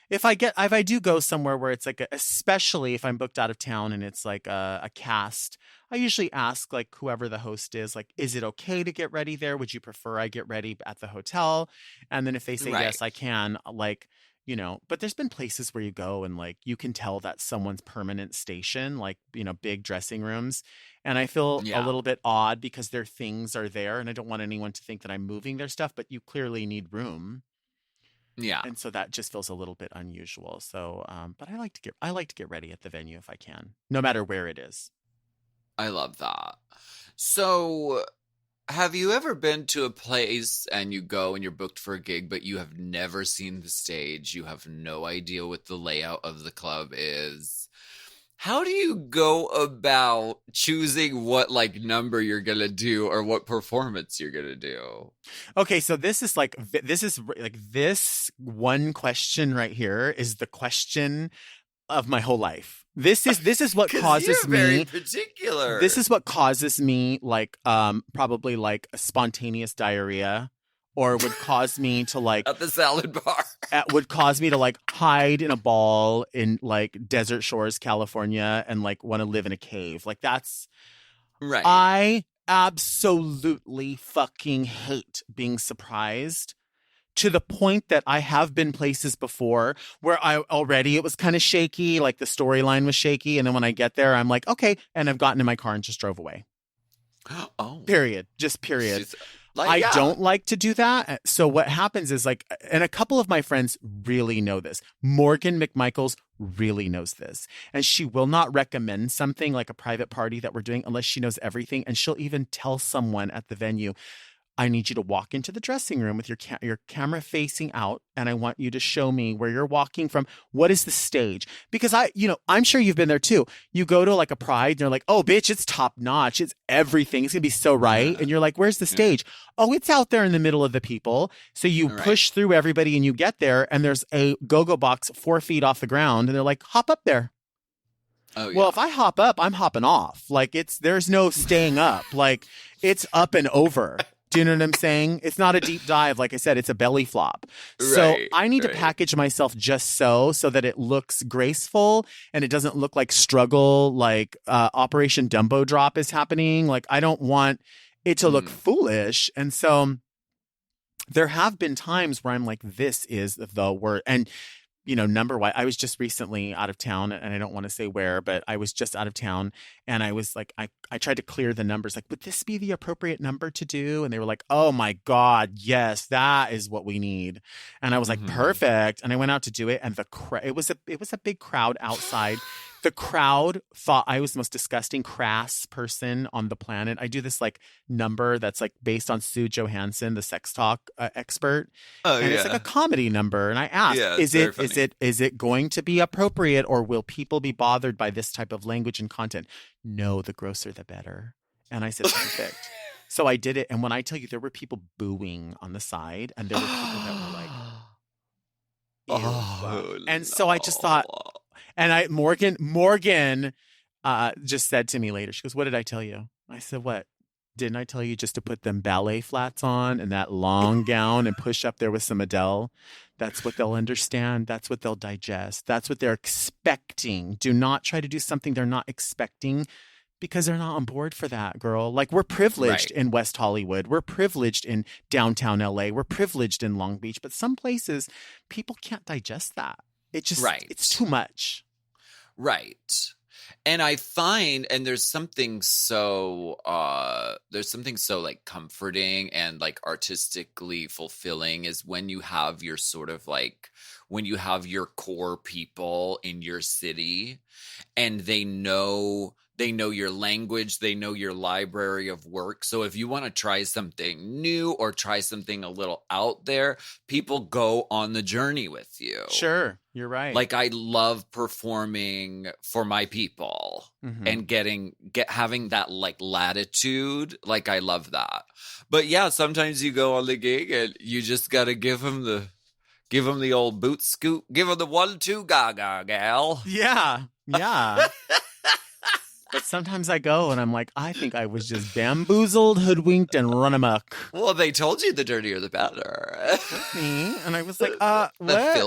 If I do go somewhere where it's like, especially if I'm booked out of town and it's like a cast, I usually ask like whoever the host is, like, is it okay to get ready there? Would you prefer I get ready at the hotel? And then if they say yes, I can, like, you know, but there's been places where you go and like, you can tell that's someone's permanent station, like, you know, big dressing rooms. And I feel a little bit odd because their things are there and I don't want anyone to think that I'm moving their stuff, but you clearly need room. Yeah. And so that just feels a little bit unusual. So, but I like to get ready at the venue if I can, no matter where it is. I love that. So, have you ever been to a place and you go and you're booked for a gig, but you have never seen the stage? You have no idea what the layout of the club is. How do you go about choosing what like number you're going to do or what performance you're going to do? Okay, so this is this one question right here is the question of my whole life. This is what causes me very particular. This is what causes me like probably like a spontaneous diarrhea. Or would cause me to like at the salad bar. Would cause me to like hide in a ball in like Desert Shores, California, and like want to live in a cave. Like that's right. I absolutely fucking hate being surprised to the point that I have been places before where it was kind of shaky, like the storyline was shaky, and then when I get there, I'm like, okay, and I've gotten in my car and just drove away. Oh, period. I don't like to do that. So what happens is like, and a couple of my friends really know this. Morgan McMichaels really knows this. And she will not recommend something like a private party that we're doing unless she knows everything. And she'll even tell someone at the venue, I need you to walk into the dressing room with your camera facing out, and I want you to show me where you're walking from. What is the stage? Because I'm sure you've been there too. You go to like a Pride and they're like, oh, bitch, it's top notch. It's everything. It's going to be so right. And you're like, where's the stage? Oh, it's out there in the middle of the people. So you push through everybody and you get there and there's a go-go box 4 feet off the ground and they're like, hop up there. Oh, yeah. Well, if I hop up, I'm hopping off. Like there's no staying up. Like it's up and over. Do you know what I'm saying? It's not a deep dive. Like I said, it's a belly flop. So I need to package myself just so that it looks graceful and it doesn't look like struggle, like Operation Dumbo Drop is happening. Like I don't want it to look foolish. And so there have been times where I'm like, this is the word. And you know, number-wise, I was just recently out of town, and I don't want to say where, but I was just out of town, and I was like, I tried to clear the numbers, like, would this be the appropriate number to do? And they were like, oh my God, yes, that is what we need. And I was like, perfect. And I went out to do it, and it was a big crowd outside. The crowd thought I was the most disgusting, crass person on the planet. I do this like number that's like based on Sue Johansson, the sex talk expert. Oh, and yeah. it's like a comedy number. And I asked, Yeah, is it's very it going to be appropriate, or will people be bothered by this type of language and content? No, the grosser the better. And I said, perfect. So I did it. And when I tell you, there were people booing on the side, and there were people that were like, ew. And so I just thought, and Morgan just said to me later, she goes, what did I tell you? I said, what? Didn't I tell you just to put them ballet flats on and that long gown and push up there with some Adele? That's what they'll understand. That's what they'll digest. That's what they're expecting. Do not try to do something they're not expecting, because they're not on board for that, girl. Like, we're privileged in West Hollywood. We're privileged in downtown LA. We're privileged in Long Beach. But some places, people can't digest that. It just, it's too much. Right. And I find, and there's something so like comforting and like artistically fulfilling is when you have your sort of like, when you have your core people in your city and they know your language, they know your library of work. So if you want to try something new or try something a little out there, people go on the journey with you. Sure, you're right. Like, I love performing for my people and having that like latitude. Like, I love that. But yeah, sometimes you go on the gig and you just got to give them the old boot scoot, give them the 1-2 gaga, gal. Yeah. But sometimes I go and I'm like, I think I was just bamboozled, hoodwinked, and run amok. Well, they told you the dirtier the better. And I was like, what?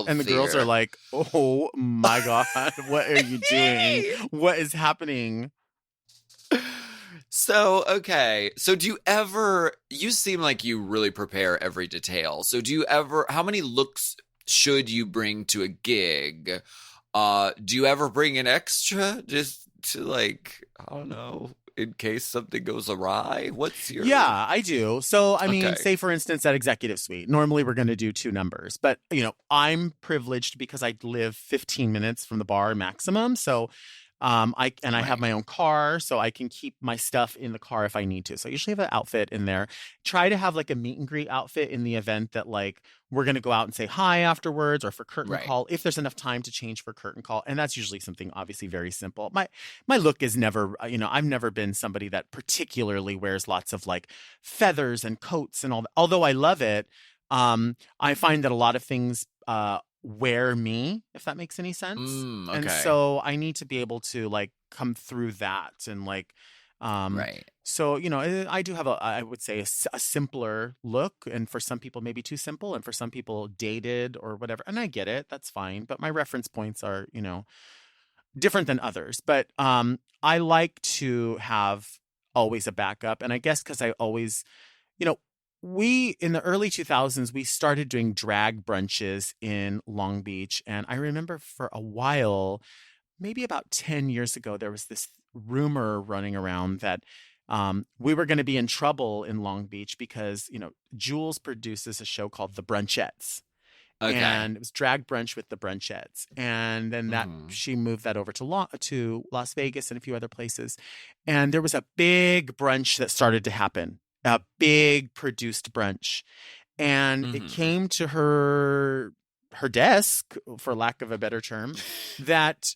And the girls are like, oh my God, what are you doing? What is happening? So, okay. So you seem like you really prepare every detail. So how many looks should you bring to a gig? Do you ever bring an extra just to, like, I don't know, in case something goes awry? What's your... Yeah, I do. So, I mean, say for instance at Executive Suite, normally we're going to do 2 numbers, but I'm privileged because I live 15 minutes from the bar maximum. So I have my own car, so I can keep my stuff in the car if I need to. So I usually have an outfit in there. Try to have like a meet and greet outfit in the event that like we're going to go out and say hi afterwards, or for curtain call, if there's enough time to change for curtain call. And that's usually something obviously very simple. My look is never, I've never been somebody that particularly wears lots of like feathers and coats and all that. Although I love it, I find that a lot of things wear me, if that makes any sense. Okay. And so I need to be able to like come through that and like so I do have I would say a simpler look, and for some people maybe too simple, and for some people dated or whatever, and I get it, that's fine, but my reference points are different than others. But I like to have always a backup, and I guess because I always we, in the early 2000s, we started doing drag brunches in Long Beach. And I remember for a while, maybe about 10 years ago, there was this rumor running around that we were going to be in trouble in Long Beach because, Jules produces a show called The Brunchettes. Okay. And it was drag brunch with the Brunchettes. And then she moved that over to Las Vegas and a few other places. And there was a big brunch that started to happen. A big produced brunch, and it came to her desk, for lack of a better term, that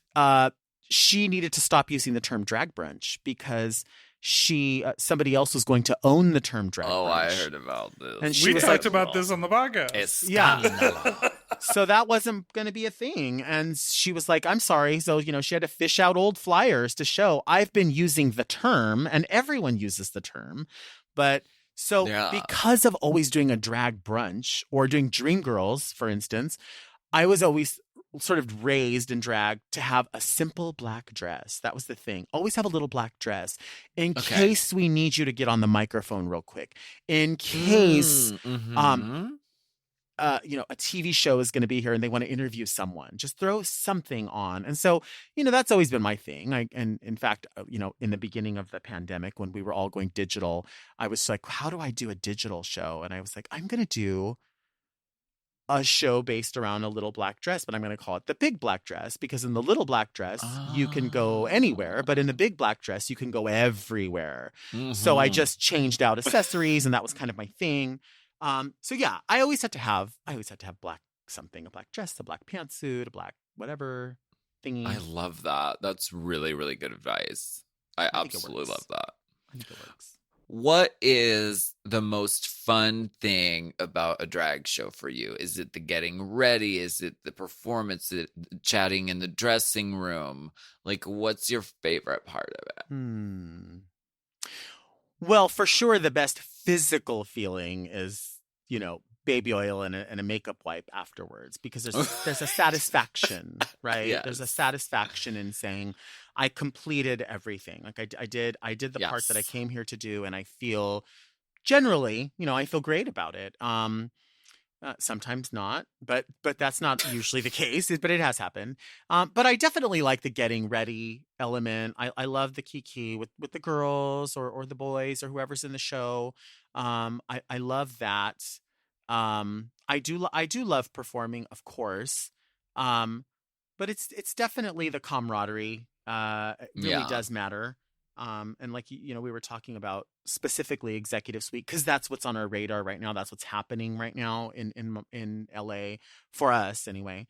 she needed to stop using the term drag brunch because somebody else was going to own the term drag brunch. I heard about this. And we talked about this on the podcast. Yeah. So that wasn't going to be a thing. And she was like, I'm sorry. So, she had to fish out old flyers to show I've been using the term, and everyone uses the term. But so because of always doing a drag brunch or doing Dreamgirls, for instance, I was always sort of raised in drag to have a simple black dress. That was the thing. Always have a little black dress in case we need you to get on the microphone real quick. In case a TV show is going to be here and they want to interview someone, just throw something on. And so, that's always been my thing. And in fact, in the beginning of the pandemic, when we were all going digital, I was like, how do I do a digital show? And I was like, I'm going to do a show based around a little black dress, but I'm going to call it the big black dress, because in the little black dress, you can go anywhere, but in the big black dress, you can go everywhere. Mm-hmm. So I just changed out accessories, and that was kind of my thing. So yeah, I always had to have black something, a black dress, a black pantsuit, a black whatever thingy. I love that. That's really, really good advice. I absolutely love that. I think it works. What is the most fun thing about a drag show for you? Is it the getting ready? Is it the performance? Is it chatting in the dressing room? Like, what's your favorite part of it? Well, for sure, the best physical feeling is, baby oil and a makeup wipe afterwards, because there's a satisfaction, right? Yes. There's a satisfaction in saying, I completed everything. Like I did the part that I came here to do, and I feel generally, I feel great about it. Sometimes not, but that's not usually the case, but it has happened. But I definitely like the getting ready element. I love the kiki with the girls or the boys or whoever's in the show. I love that. I do love performing, of course. But it's definitely the camaraderie. It really does matter. And like, we were talking about specifically Executive Suite, because that's what's on our radar right now. That's what's happening right now in LA for us anyway.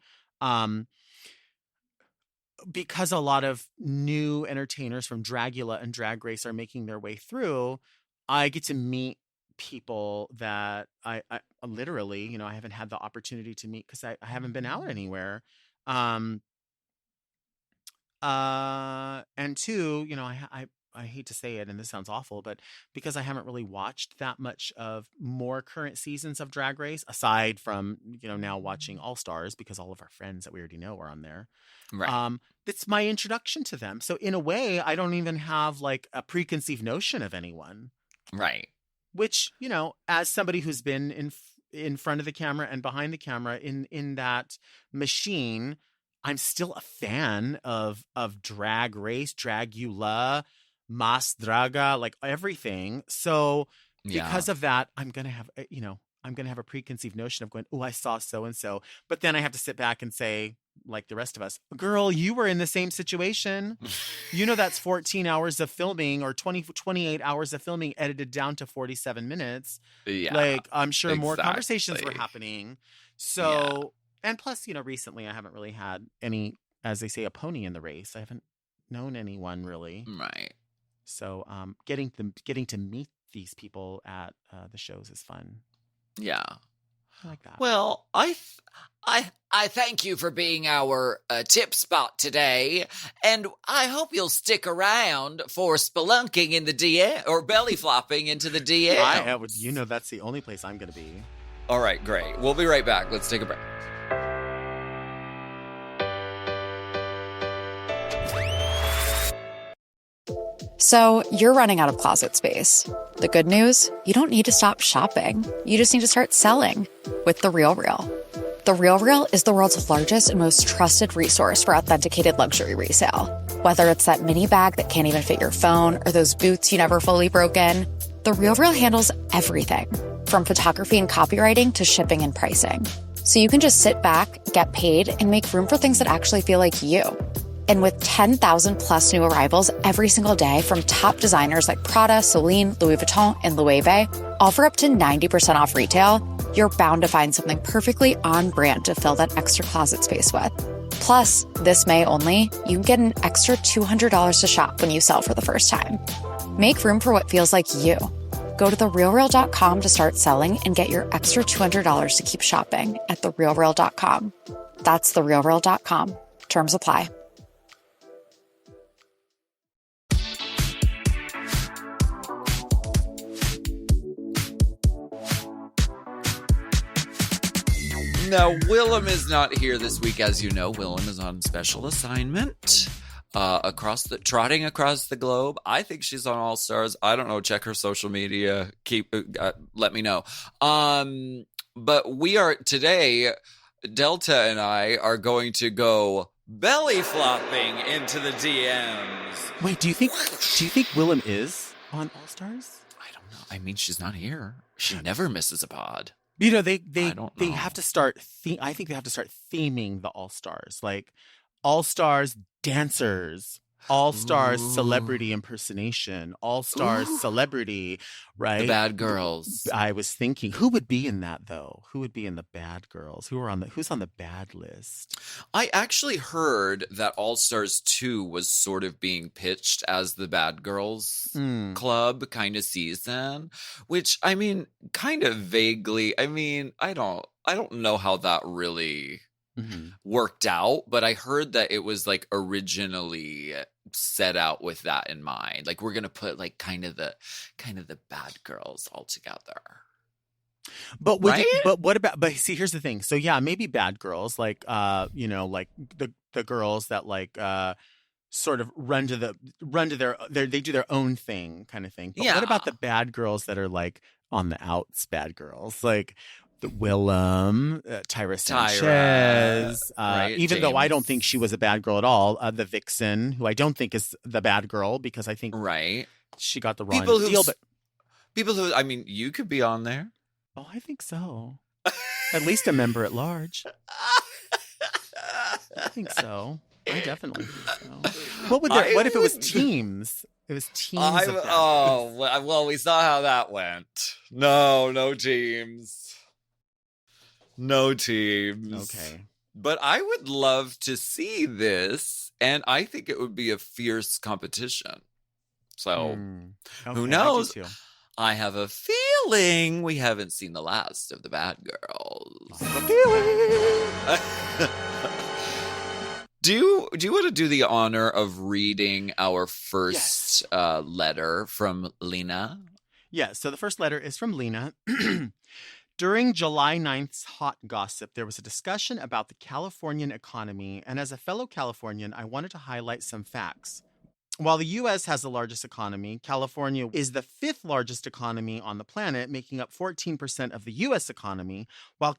Because a lot of new entertainers from Dragula and Drag Race are making their way through, I get to meet people that I literally, I haven't had the opportunity to meet because I haven't been out anywhere. And two, I hate to say it, and this sounds awful, but because I haven't really watched that much of more current seasons of Drag Race, aside from, now watching All Stars, because all of our friends that we already know are on there. Right. It's my introduction to them. So in a way, I don't even have like a preconceived notion of anyone. Right. Which, as somebody who's been in front of the camera and behind the camera in that machine, I'm still a fan of Drag Race, Dragula, Mas Draga, like everything. So because of that, I'm going to have, a preconceived notion of going, oh, I saw so-and-so. But then I have to sit back and say, like the rest of us, girl, you were in the same situation. That's 14 hours of filming, or 28 hours of filming edited down to 47 minutes. Yeah, like, I'm sure more conversations were happening. So, and plus, recently I haven't really had any, as they say, a pony in the race. I haven't known anyone really. Right. So, getting to meet these people at the shows is fun. Yeah. I like that. Well, I thank you for being our tip spot today, and I hope you'll stick around for spelunking in the DM, or belly flopping into the DM. That's the only place I'm going to be. All right, great. We'll be right back. Let's take a break. So you're running out of closet space. The good news? You don't need to stop shopping. You just need to start selling with The RealReal. The RealReal is the world's largest and most trusted resource for authenticated luxury resale. Whether it's that mini bag that can't even fit your phone or those boots you never fully broke in, The RealReal handles everything from photography and copywriting to shipping and pricing. So you can just sit back, get paid, and make room for things that actually feel like you. And with 10,000 plus new arrivals every single day from top designers like Prada, Celine, Louis Vuitton, and Loewe, all for up to 90% off retail, you're bound to find something perfectly on brand to fill that extra closet space with. Plus, this May only, you can get an extra $200 to shop when you sell for the first time. Make room for what feels like you. Go to therealreal.com to start selling and get your extra $200 to keep shopping at therealreal.com. That's therealreal.com. Terms apply. Now, Willam is not here this week. As you know, Willam is on special assignment trotting across the globe. I think she's on All Stars. I don't know. Check her social media. Let me know. But we are today, Delta and I are going to go belly flopping into the DMs. Wait, do you think Willam is on All Stars? I don't know. I mean, she's not here. She never misses a pod. You know, I don't they know. have to start. I think they have to start theming the All Stars, like All Stars dancers, All Stars celebrity impersonation, All Stars celebrity, right? The bad girls. I was thinking, who would be in that though? Who would be in the bad girls? Who's on the bad list? I actually heard that All Stars 2 was sort of being pitched as the Bad Girls Club kind of season, which I mean, kind of vaguely. I mean, I don't know how that really worked out, but I heard that it was like originally set out with that in mind. Like we're gonna put like kind of the bad girls all together. But what about? But see, here's the thing. So yeah, maybe bad girls, like you know, like the girls that like sort of run to their they do their own thing kind of thing. But what about the bad girls that are like on the outs, bad girls like the Willam, Tyra Sanchez, right, even James. though I don't think she was a bad girl at all, the Vixen, who I don't think is the bad girl because I think she got the wrong deal. But people who, I mean, you could be on there. Oh, I think so. At least a member at large. I think so. I definitely think so. What if it was teams? It was teams. Well, we saw how that went. No teams. No teams. Okay. But I would love to see this, and I think it would be a fierce competition. So, who knows? I have a feeling we haven't seen the last of the bad girls. Do you want to do the honor of reading our first letter from Lena? Yes. So the first letter is from Lena. During July 9th's Hot Gossip, there was a discussion about the Californian economy, and as a fellow Californian, I wanted to highlight some facts. While the U.S. has the largest economy, California is the 5th largest economy on the planet, making up 14% of the U.S. economy, while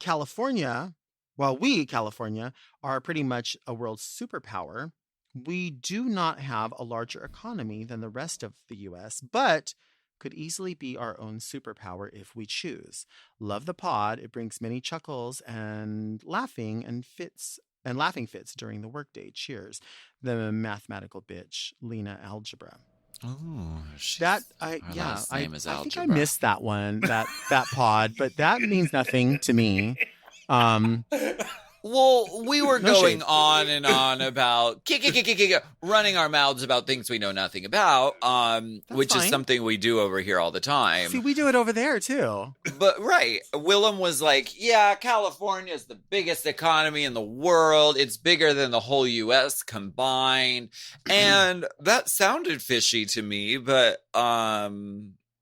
we, California, are pretty much a world superpower. We do not have a larger economy than the rest of the U.S., but could easily be our own superpower if we choose. Love the pod. It brings many chuckles and laughing fits during the workday. Cheers. The mathematical bitch, Lena Algebra. Oh, last name is Algebra. I think I missed that one, that pod, but that means nothing to me. Well, we were going on and on about running our mouths about things we know nothing about, which is something we do over here all the time. See, we do it over there too. But Willam was like, yeah, California is the biggest economy in the world. It's bigger than the whole U.S. combined. And that sounded fishy to me, but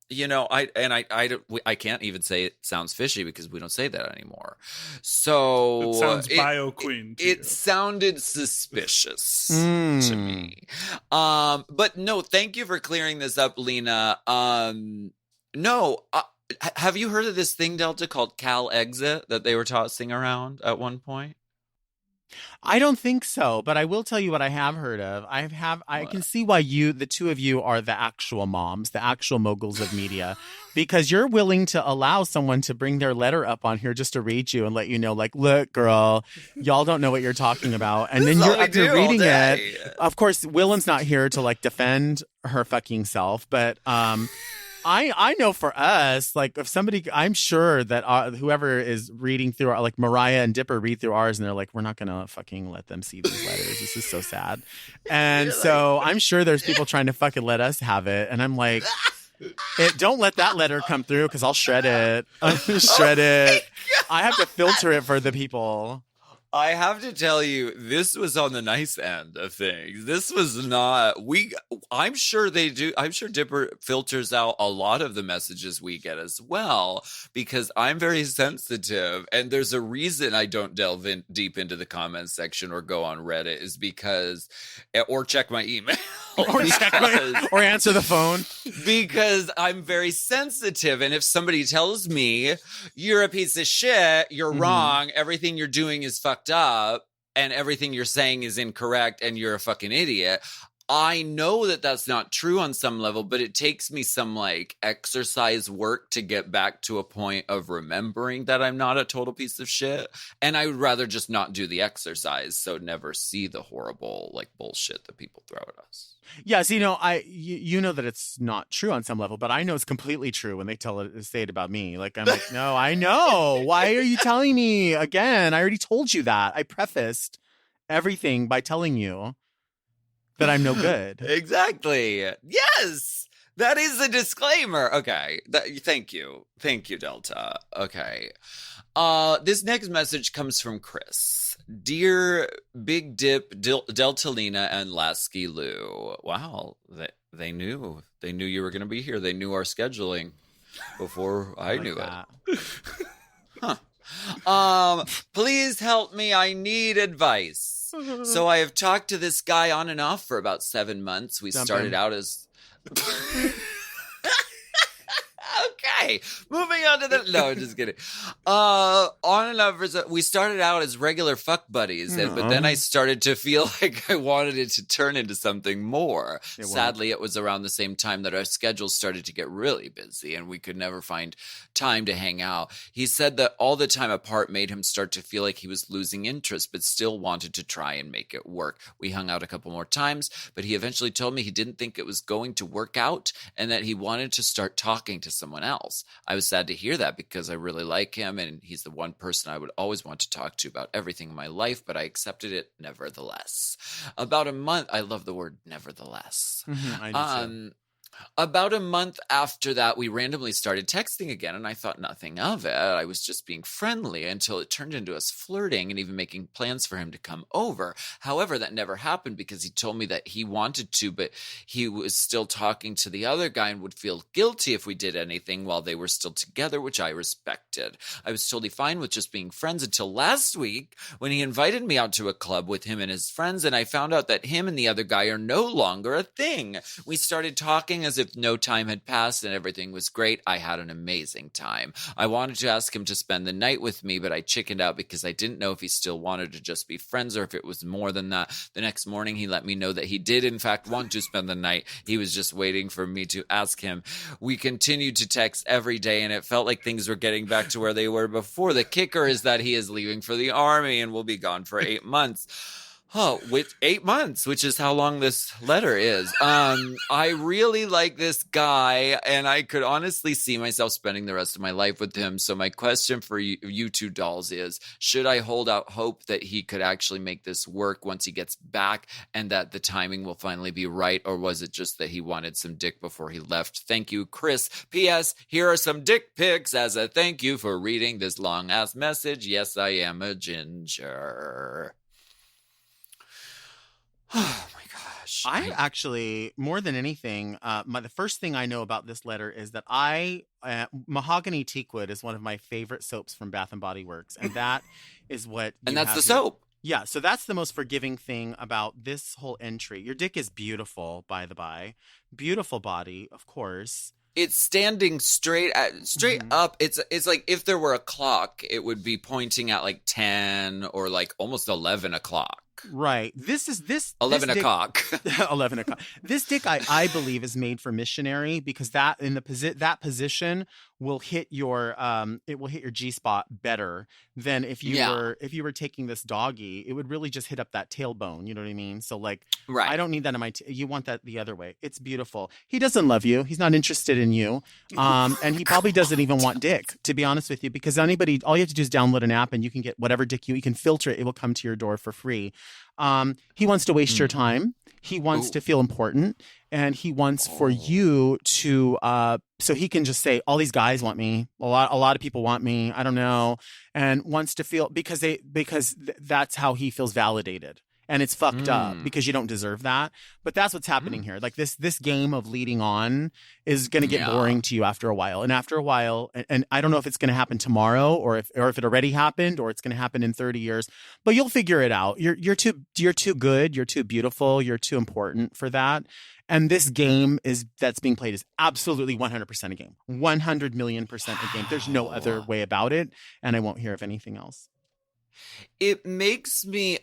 you know, I can't even say it sounds fishy because we don't say that anymore. So it sounds bio-queen. It sounded suspicious to me. But no, thank you for clearing this up, Lena. Have you heard of this thing, Delta, called Cal Exit that they were tossing around at one point? I don't think so, but I will tell you what I have heard of. I can see why the two of you are the actual moms, the actual moguls of media, because you're willing to allow someone to bring their letter up on here just to read you and let you know, like, look, girl, y'all don't know what you're talking about. And then you're after reading it. Of course, Willam's not here to like defend her fucking self, but I know for us, like if somebody, I'm sure that whoever is reading through our, like Mariah and Dipper read through ours and they're like, we're not going to fucking let them see these letters. This is so sad. And so I'm sure there's people trying to fucking let us have it. And I'm like, don't let that letter come through because I'll shred it. I have to filter it for the people. I have to tell you, this was on the nice end of things. This was not, I'm sure they do. I'm sure Dipper filters out a lot of the messages we get as well, because I'm very sensitive. And there's a reason I don't delve in deep into the comments section or go on Reddit is because, or check my email. or answer the phone. Because I'm very sensitive. And if somebody tells me, you're a piece of shit, you're wrong, everything you're doing is fucked up, and everything you're saying is incorrect, and you're a fucking idiot, I know that that's not true on some level, but it takes me some like exercise work to get back to a point of remembering that I'm not a total piece of shit. And I would rather just not do the exercise, so never see the horrible like bullshit that people throw at us. Yes, you know that it's not true on some level, but I know it's completely true when they say it about me. Like, I'm like, no, I know. Why are you telling me again? I already told you that. I prefaced everything by telling you that I'm no good. Exactly. Yes. That is a disclaimer. Okay. Thank you. Thank you, Delta. Okay. This next message comes from Chris. Dear Big Dip, Deltalina, and Lasky Lou. Wow. They knew. They knew you were going to be here. They knew our scheduling before I knew it. Huh. Please help me. I need advice. So I have talked to this guy on and off for about 7 months. We started out as... Okay, moving on to the... No, just kidding. On and off, we started out as regular fuck buddies, but then I started to feel like I wanted it to turn into something more. Sadly, it was around the same time that our schedules started to get really busy and we could never find time to hang out. He said that all the time apart made him start to feel like he was losing interest, but still wanted to try and make it work. We hung out a couple more times, but he eventually told me he didn't think it was going to work out and that he wanted to start talking to someone else. I was sad to hear that because I really like him and he's the one person I would always want to talk to about everything in my life, but I accepted it nevertheless. About a month, I love the word nevertheless. I do too. About a month after that, we randomly started texting again, and I thought nothing of it. I was just being friendly until it turned into us flirting and even making plans for him to come over. However, that never happened because he told me that he wanted to, but he was still talking to the other guy and would feel guilty if we did anything while they were still together, which I respected. I was totally fine with just being friends until last week when he invited me out to a club with him and his friends, and I found out that him and the other guy are no longer a thing. We started talking as if no time had passed and everything was great. I had an amazing time. I wanted to ask him to spend the night with me, but I chickened out because I didn't know if he still wanted to just be friends or if it was more than that. The next morning, he let me know that he did, in fact, want to spend the night. He was just waiting for me to ask him. We continued to text every day, and it felt like things were getting back to where they were before. The kicker is that he is leaving for the army and will be gone for 8 months. Oh, with 8 months, which is how long this letter is. I really like this guy, and I could honestly see myself spending the rest of my life with him. So my question for you two dolls is, should I hold out hope that he could actually make this work once he gets back and that the timing will finally be right? Or was it just that he wanted some dick before he left? Thank you, Chris. P.S. Here are some dick pics as a thank you for reading this long-ass message. Yes, I am a ginger. Oh my gosh. I actually, more than anything, the first thing I know about this letter is that Mahogany Teakwood is one of my favorite soaps from Bath and Body Works, and that is what. And that's the soap. Yeah, so that's the most forgiving thing about this whole entry. Your dick is beautiful, by the by, beautiful body, of course. It's standing straight up. It's like if there were a clock, it would be pointing at like 10 or like almost 11 o'clock. Right. This 11 o'clock. 11 o'clock. This dick, I believe, is made for missionary because that in that position will hit your G-spot better than if you were taking this doggy. It would really just hit up that tailbone. You know what I mean? So like, right. I don't need that in my. You want that the other way. It's beautiful. He doesn't love you. He's not interested in you. And he probably doesn't even want dick, to be honest with you, because all you have to do is download an app and you can get whatever dick you can filter it. It will come to your door for free. He wants to waste your time. He wants to feel important, and he wants for you to so he can just say, all these guys want me. A lot of people want me. I don't know, and wants to feel because that's how he feels validated. And it's fucked up because you don't deserve that. But that's what's happening here. Like this game of leading on is going to get boring to you after a while. And after a while, and I don't know if it's going to happen tomorrow or if it already happened or it's going to happen in 30 years, but you'll figure it out. You're too good. You're too beautiful. You're too important for that. And this game that's being played is absolutely 100% a game. 100 million% a game. There's no other way about it. And I won't hear of anything else. It makes me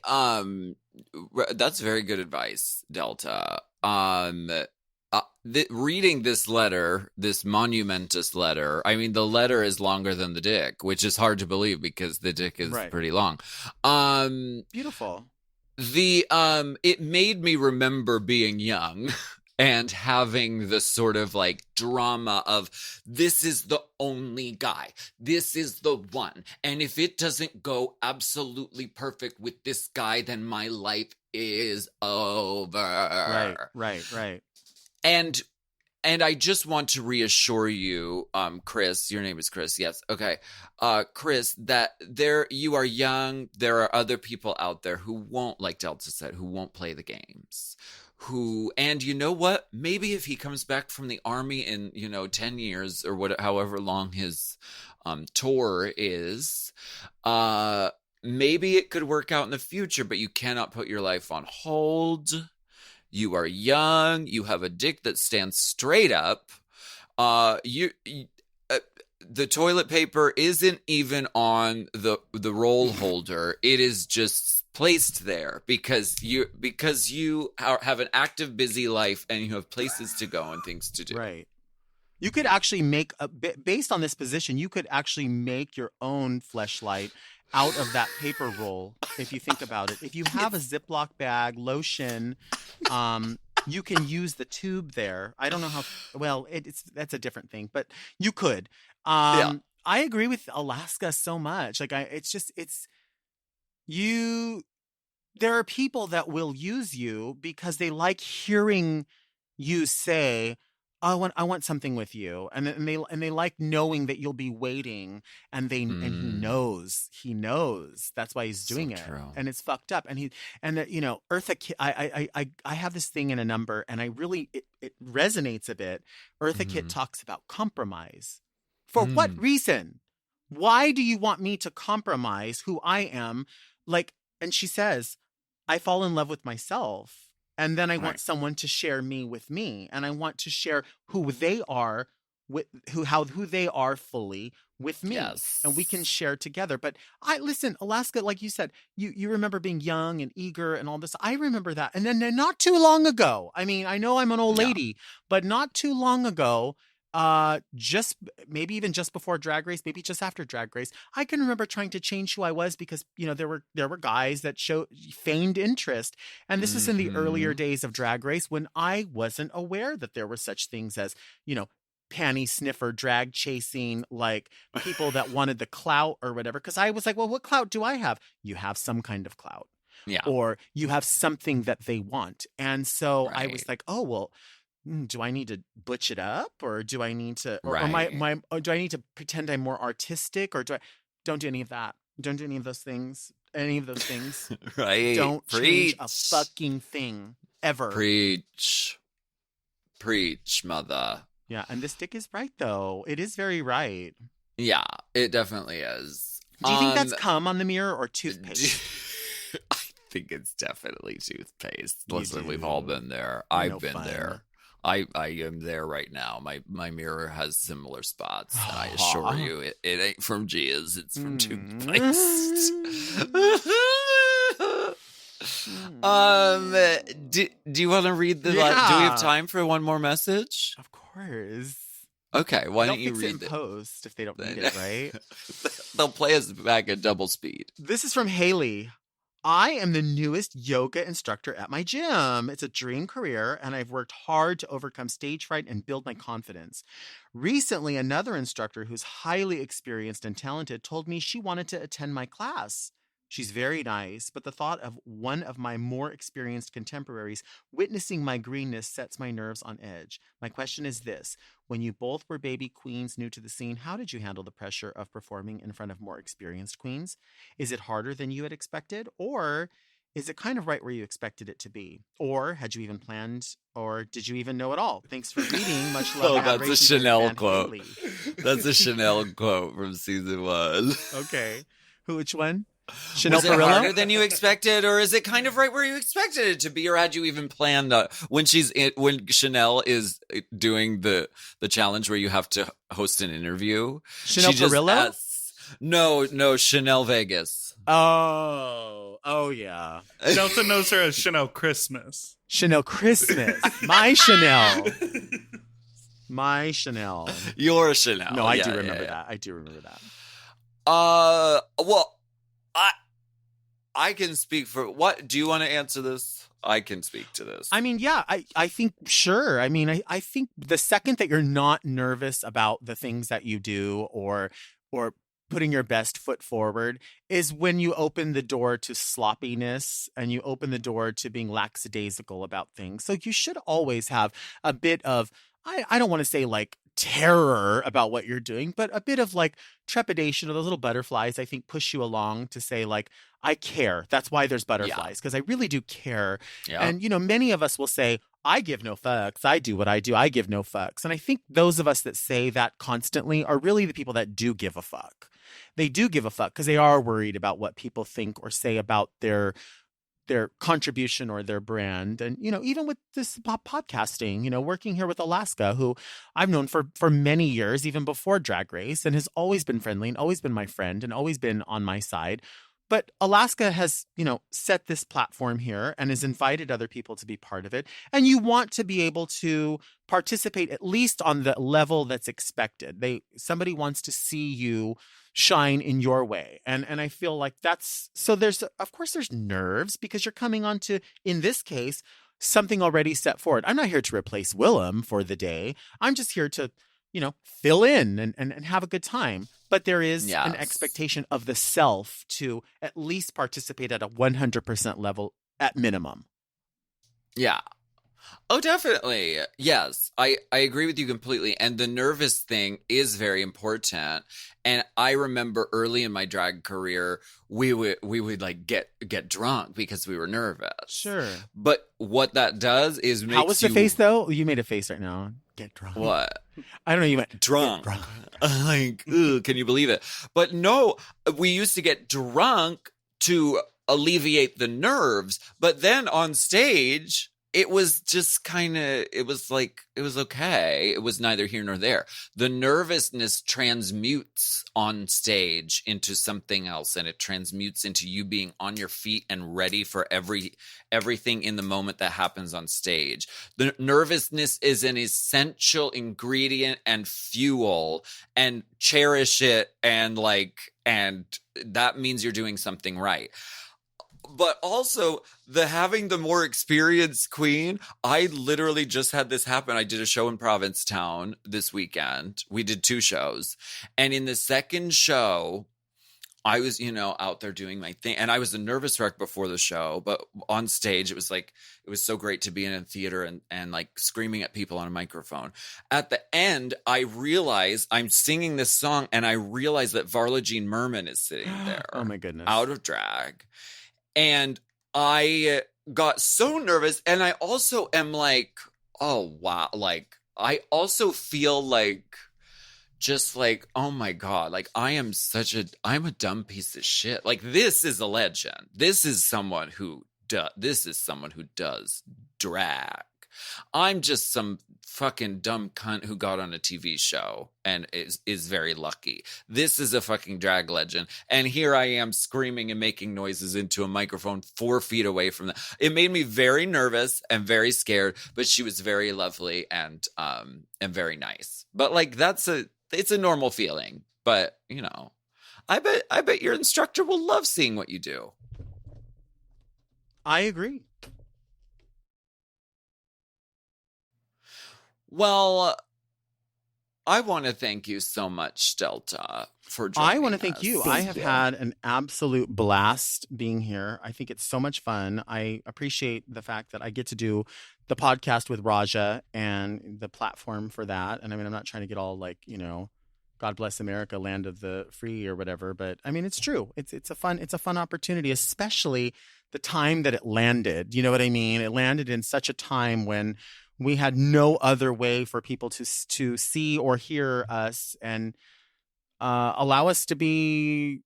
that's very good advice, Delta. reading this letter, this monumentous letter. I mean, the letter is longer than the dick, which is hard to believe because the dick is pretty long. Beautiful. It made me remember being young and having the sort of like drama of, this is the only guy, this is the one, and if it doesn't go absolutely perfect with this guy, then my life is over. Right. And I just want to reassure you, Chris, your name is Chris, yes, okay, Chris, that you are young, there are other people out there who won't, like Delta said, who won't play the games, and you know what, maybe if he comes back from the army in 10 years or however long his tour is, maybe it could work out in the future, but you cannot put your life on hold. You are young, you have a dick that stands straight up, the toilet paper isn't even on the roll holder. It is just placed there because you have an active, busy life and you have places to go and things to do. Right. You could actually based on this position, you could actually make your own fleshlight out of that paper roll. If you think about it, if you have a Ziploc bag, lotion, you can use the tube there. I don't know how well that's a different thing, but you could. I agree with Alaska so much. Like there are people that will use you because they like hearing you say, I want something with you, and they like knowing that you'll be waiting, and he knows that's why he's doing it, and it's fucked up, and Eartha Kitt, I have this thing in a number, and it resonates a bit. Eartha Kitt talks about compromise. For what reason? Why do you want me to compromise who I am? And she says, I fall in love with myself. And then I want someone to share me with me, and I want to share who they are who they are fully with me. Yes. And we can share together. But listen, Alaska, like you said, you remember being young and eager and all this. I remember that. And then not too long ago, I mean, I know I'm an old lady, but not too long ago, just before Drag Race, maybe just after Drag Race, I can remember trying to change who I was because, there were guys that feigned interest. And this is in the earlier days of Drag Race when I wasn't aware that there were such things as, panty sniffer, drag chasing, like people that wanted the clout or whatever. Cause I was like, well, what clout do I have? You have some kind of clout. Yeah. Or you have something that they want. And so I was like, oh, well, do I need to butch it up, or do I need to, or do I need to pretend I'm more artistic, or don't do any of that. Don't do any of those things. Right. Don't change a fucking thing ever. Preach, mother. Yeah. And this dick is right though. It is very right. Yeah, it definitely is. Do you think that's cum on the mirror or toothpaste? I think it's definitely toothpaste. Listen, we've all been there. I've been there. I am there right now. My mirror has similar spots. And I assure you, it ain't from jizz. It's from toothpaste. Do you want to read the? Yeah. Do we have time for one more message? Of course. Okay, why don't you read it in post if they don't need it, right? They'll play us back at double speed. This is from Haley. I am the newest yoga instructor at my gym. It's a dream career, and I've worked hard to overcome stage fright and build my confidence. Recently, another instructor who's highly experienced and talented told me she wanted to attend my class. She's very nice, but the thought of one of my more experienced contemporaries witnessing my greenness sets my nerves on edge. My question is this. When you both were baby queens new to the scene, how did you handle the pressure of performing in front of more experienced queens? Is it harder than you had expected? Or is it kind of right where you expected it to be? Or had you even planned, or did you even know it all? Thanks for reading. Much love. Oh, that's a Chanel quote. That's a Chanel quote from season 1. Okay. Which one? Chanel was it harder than you expected, or is it kind of right where you expected it to be, or had you even planned when Chanel is doing the challenge where you have to host an interview? Chanel Perillo? No, Chanel Vegas. Oh yeah. Delta knows her as Chanel Christmas. Chanel Christmas. My Chanel. My Chanel. Your Chanel. No, I do remember that. I do remember that. Well, I can speak for what. Do you want to answer this? I can speak to this. I mean, yeah, I think, sure. I mean, I think the second that you're not nervous about the things that you do or putting your best foot forward is when you open the door to sloppiness and you open the door to being lackadaisical about things. So you should always have a bit of, I don't want to say like terror about what you're doing, but a bit of like trepidation, or those little butterflies, I think, push you along to say like, I care. That's why there's butterflies, because I really do care. Yeah. And, you know, many of us will say, I give no fucks. I do what I do. I give no fucks. And I think those of us that say that constantly are really the people that do give a fuck. They do give a fuck because they are worried about what people think or say about their contribution or their brand. And, you know, even with this podcasting, you know, working here with Alaska, who I've known for many years, even before Drag Race, and has always been friendly and always been my friend and always been on my side. But Alaska has, you know, set this platform here and has invited other people to be part of it. And you want to be able to participate at least on the level that's expected. Somebody wants to see you shine in your way. And I feel like that's, so there's, of course there's nerves because you're coming onto, in this case, something already set forward. I'm not here to replace Willam for the day. I'm just here to, you know, fill in and have a good time. But there is an expectation of the self to at least participate at a 100% level at minimum. Yeah. Oh, definitely. Yes, I agree with you completely. And the nervous thing is very important. And I remember early in my drag career, we would like get drunk because we were nervous. Sure. But what that does is makes How was the face though? You made a face right now. Get drunk. What? I don't know. You went drunk. Like, ugh, can you believe it? But no, we used to get drunk to alleviate the nerves. But then on stage, it was just kind of, it was like, it was okay. It was neither here nor there. The nervousness transmutes on stage into something else, and it transmutes into you being on your feet and ready for everything in the moment that happens on stage. The nervousness is an essential ingredient and fuel, and cherish it, and that means you're doing something right. But also, having the more experienced queen, I literally just had this happen. I did a show in Provincetown this weekend. We did 2 shows. And in the second show, I was, you know, out there doing my thing. And I was a nervous wreck before the show. But on stage, it was like, it was so great to be in a theater and like screaming at people on a microphone. At the end, I realize I'm singing this song, and I realize that Varla Jean Merman is sitting there. Oh, my goodness. Out of drag. And I got so nervous, and I also am like, oh, wow. Like, I also feel like, just like, oh my God, like I'm a dumb piece of shit. Like, this is a legend. This is someone who does drag. I'm just some fucking dumb cunt who got on a TV show and is very lucky. This is a fucking drag legend. And here I am screaming and making noises into a microphone 4 feet away from that. It made me very nervous and very scared, but she was very lovely and very nice. But like, it's a normal feeling. But, you know, I bet your instructor will love seeing what you do. I agree. Well, I want to thank you so much, Delta, for joining us. I want to thank you. I have had an absolute blast being here. I think it's so much fun. I appreciate the fact that I get to do the podcast with Raja and the platform for that. And I mean, I'm not trying to get all like, you know, God bless America, land of the free or whatever. But I mean, it's true. It's a fun opportunity, especially the time that it landed. You know what I mean? It landed in such a time when we had no other way for people to see or hear us and allow us to be,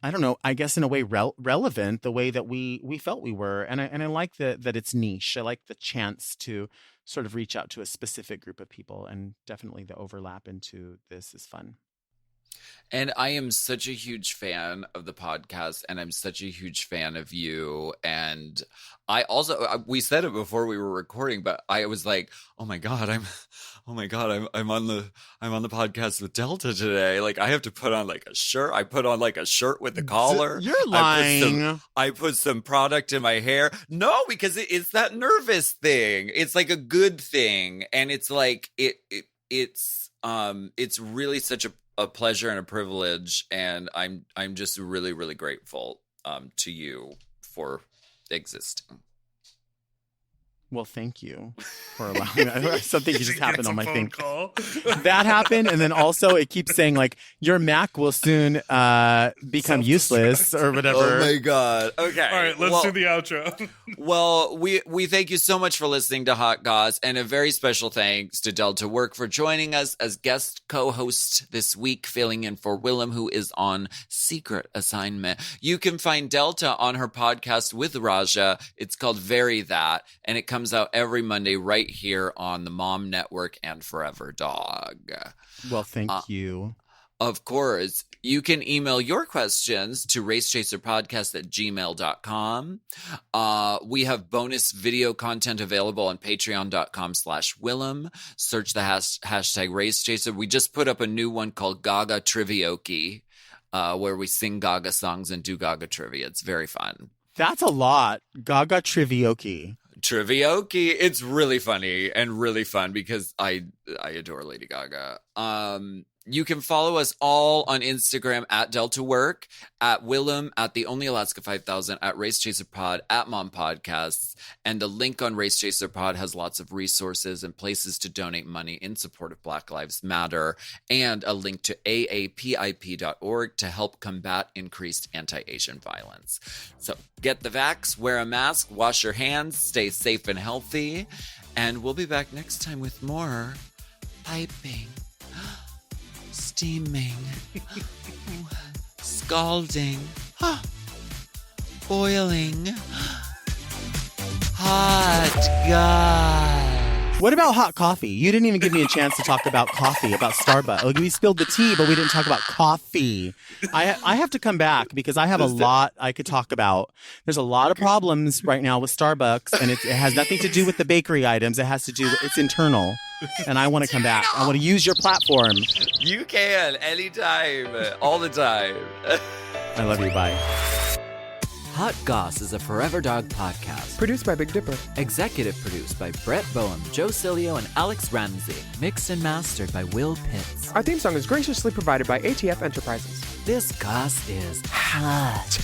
I don't know, I guess in a way relevant the way that we felt we were. And I like that it's niche. I like the chance to sort of reach out to a specific group of people, and definitely the overlap into this is fun. And I am such a huge fan of the podcast, and I'm such a huge fan of you. And I also, we said it before we were recording, but I was like, oh my God, I'm on the podcast with Delta today. Like, I have to put on like a shirt. I put on like a shirt with a collar. You're lying. I put some product in my hair. No, because it's that nervous thing. It's like a good thing. And it's like, it's really such a pleasure and a privilege, and I'm just really, really grateful to you for existing. Well, thank you for allowing something just happened on my thing. Call. That happened, and then also it keeps saying like your Mac will soon become useless or whatever. Oh my God. Okay. All right, let's do the outro. Well, we thank you so much for listening to Hot Goss, and a very special thanks to Delta Work for joining us as guest co-host this week, filling in for Willam, who is on secret assignment. You can find Delta on her podcast with Raja. It's called Very That, and it comes out every Monday right here on the Mom Network and Forever Dog. Well, thank you. Of course. You can email your questions to racechaserpodcast@gmail.com. We have bonus video content available on patreon.com/Willam. Search the hashtag racechaser. We just put up a new one called Gaga Trivioke, where we sing Gaga songs and do Gaga trivia. It's very fun. That's a lot. Gaga Trivioke. Trivioke. It's really funny and really fun because I adore Lady Gaga. You can follow us all on Instagram at Delta Work, at Willam, at The Only Alaska 5000, at Race Chaser Pod, at Mom Podcasts. And the link on Race Chaser Pod has lots of resources and places to donate money in support of Black Lives Matter, and a link to aapip.org to help combat increased anti-Asian violence. So get the vax, wear a mask, wash your hands, stay safe and healthy, and we'll be back next time with more piping, steaming, scalding, boiling, hot goss. What about hot coffee? You didn't even give me a chance to talk about coffee, about Starbucks. Like, we spilled the tea, but we didn't talk about coffee. I have to come back because I have a lot I could talk about. There's a lot of problems right now with Starbucks, and it has nothing to do with the bakery items. It has to do with it's internal. And I want to come back. I want to use your platform. You can, anytime, all the time. I love you. Bye. Hot Goss is a Forever Dog podcast. Produced by Big Dipper. Executive produced by Brett Boehm, Joe Cilio, and Alex Ramsey. Mixed and mastered by Will Pitts. Our theme song is graciously provided by ATF Enterprises. This goss is hot.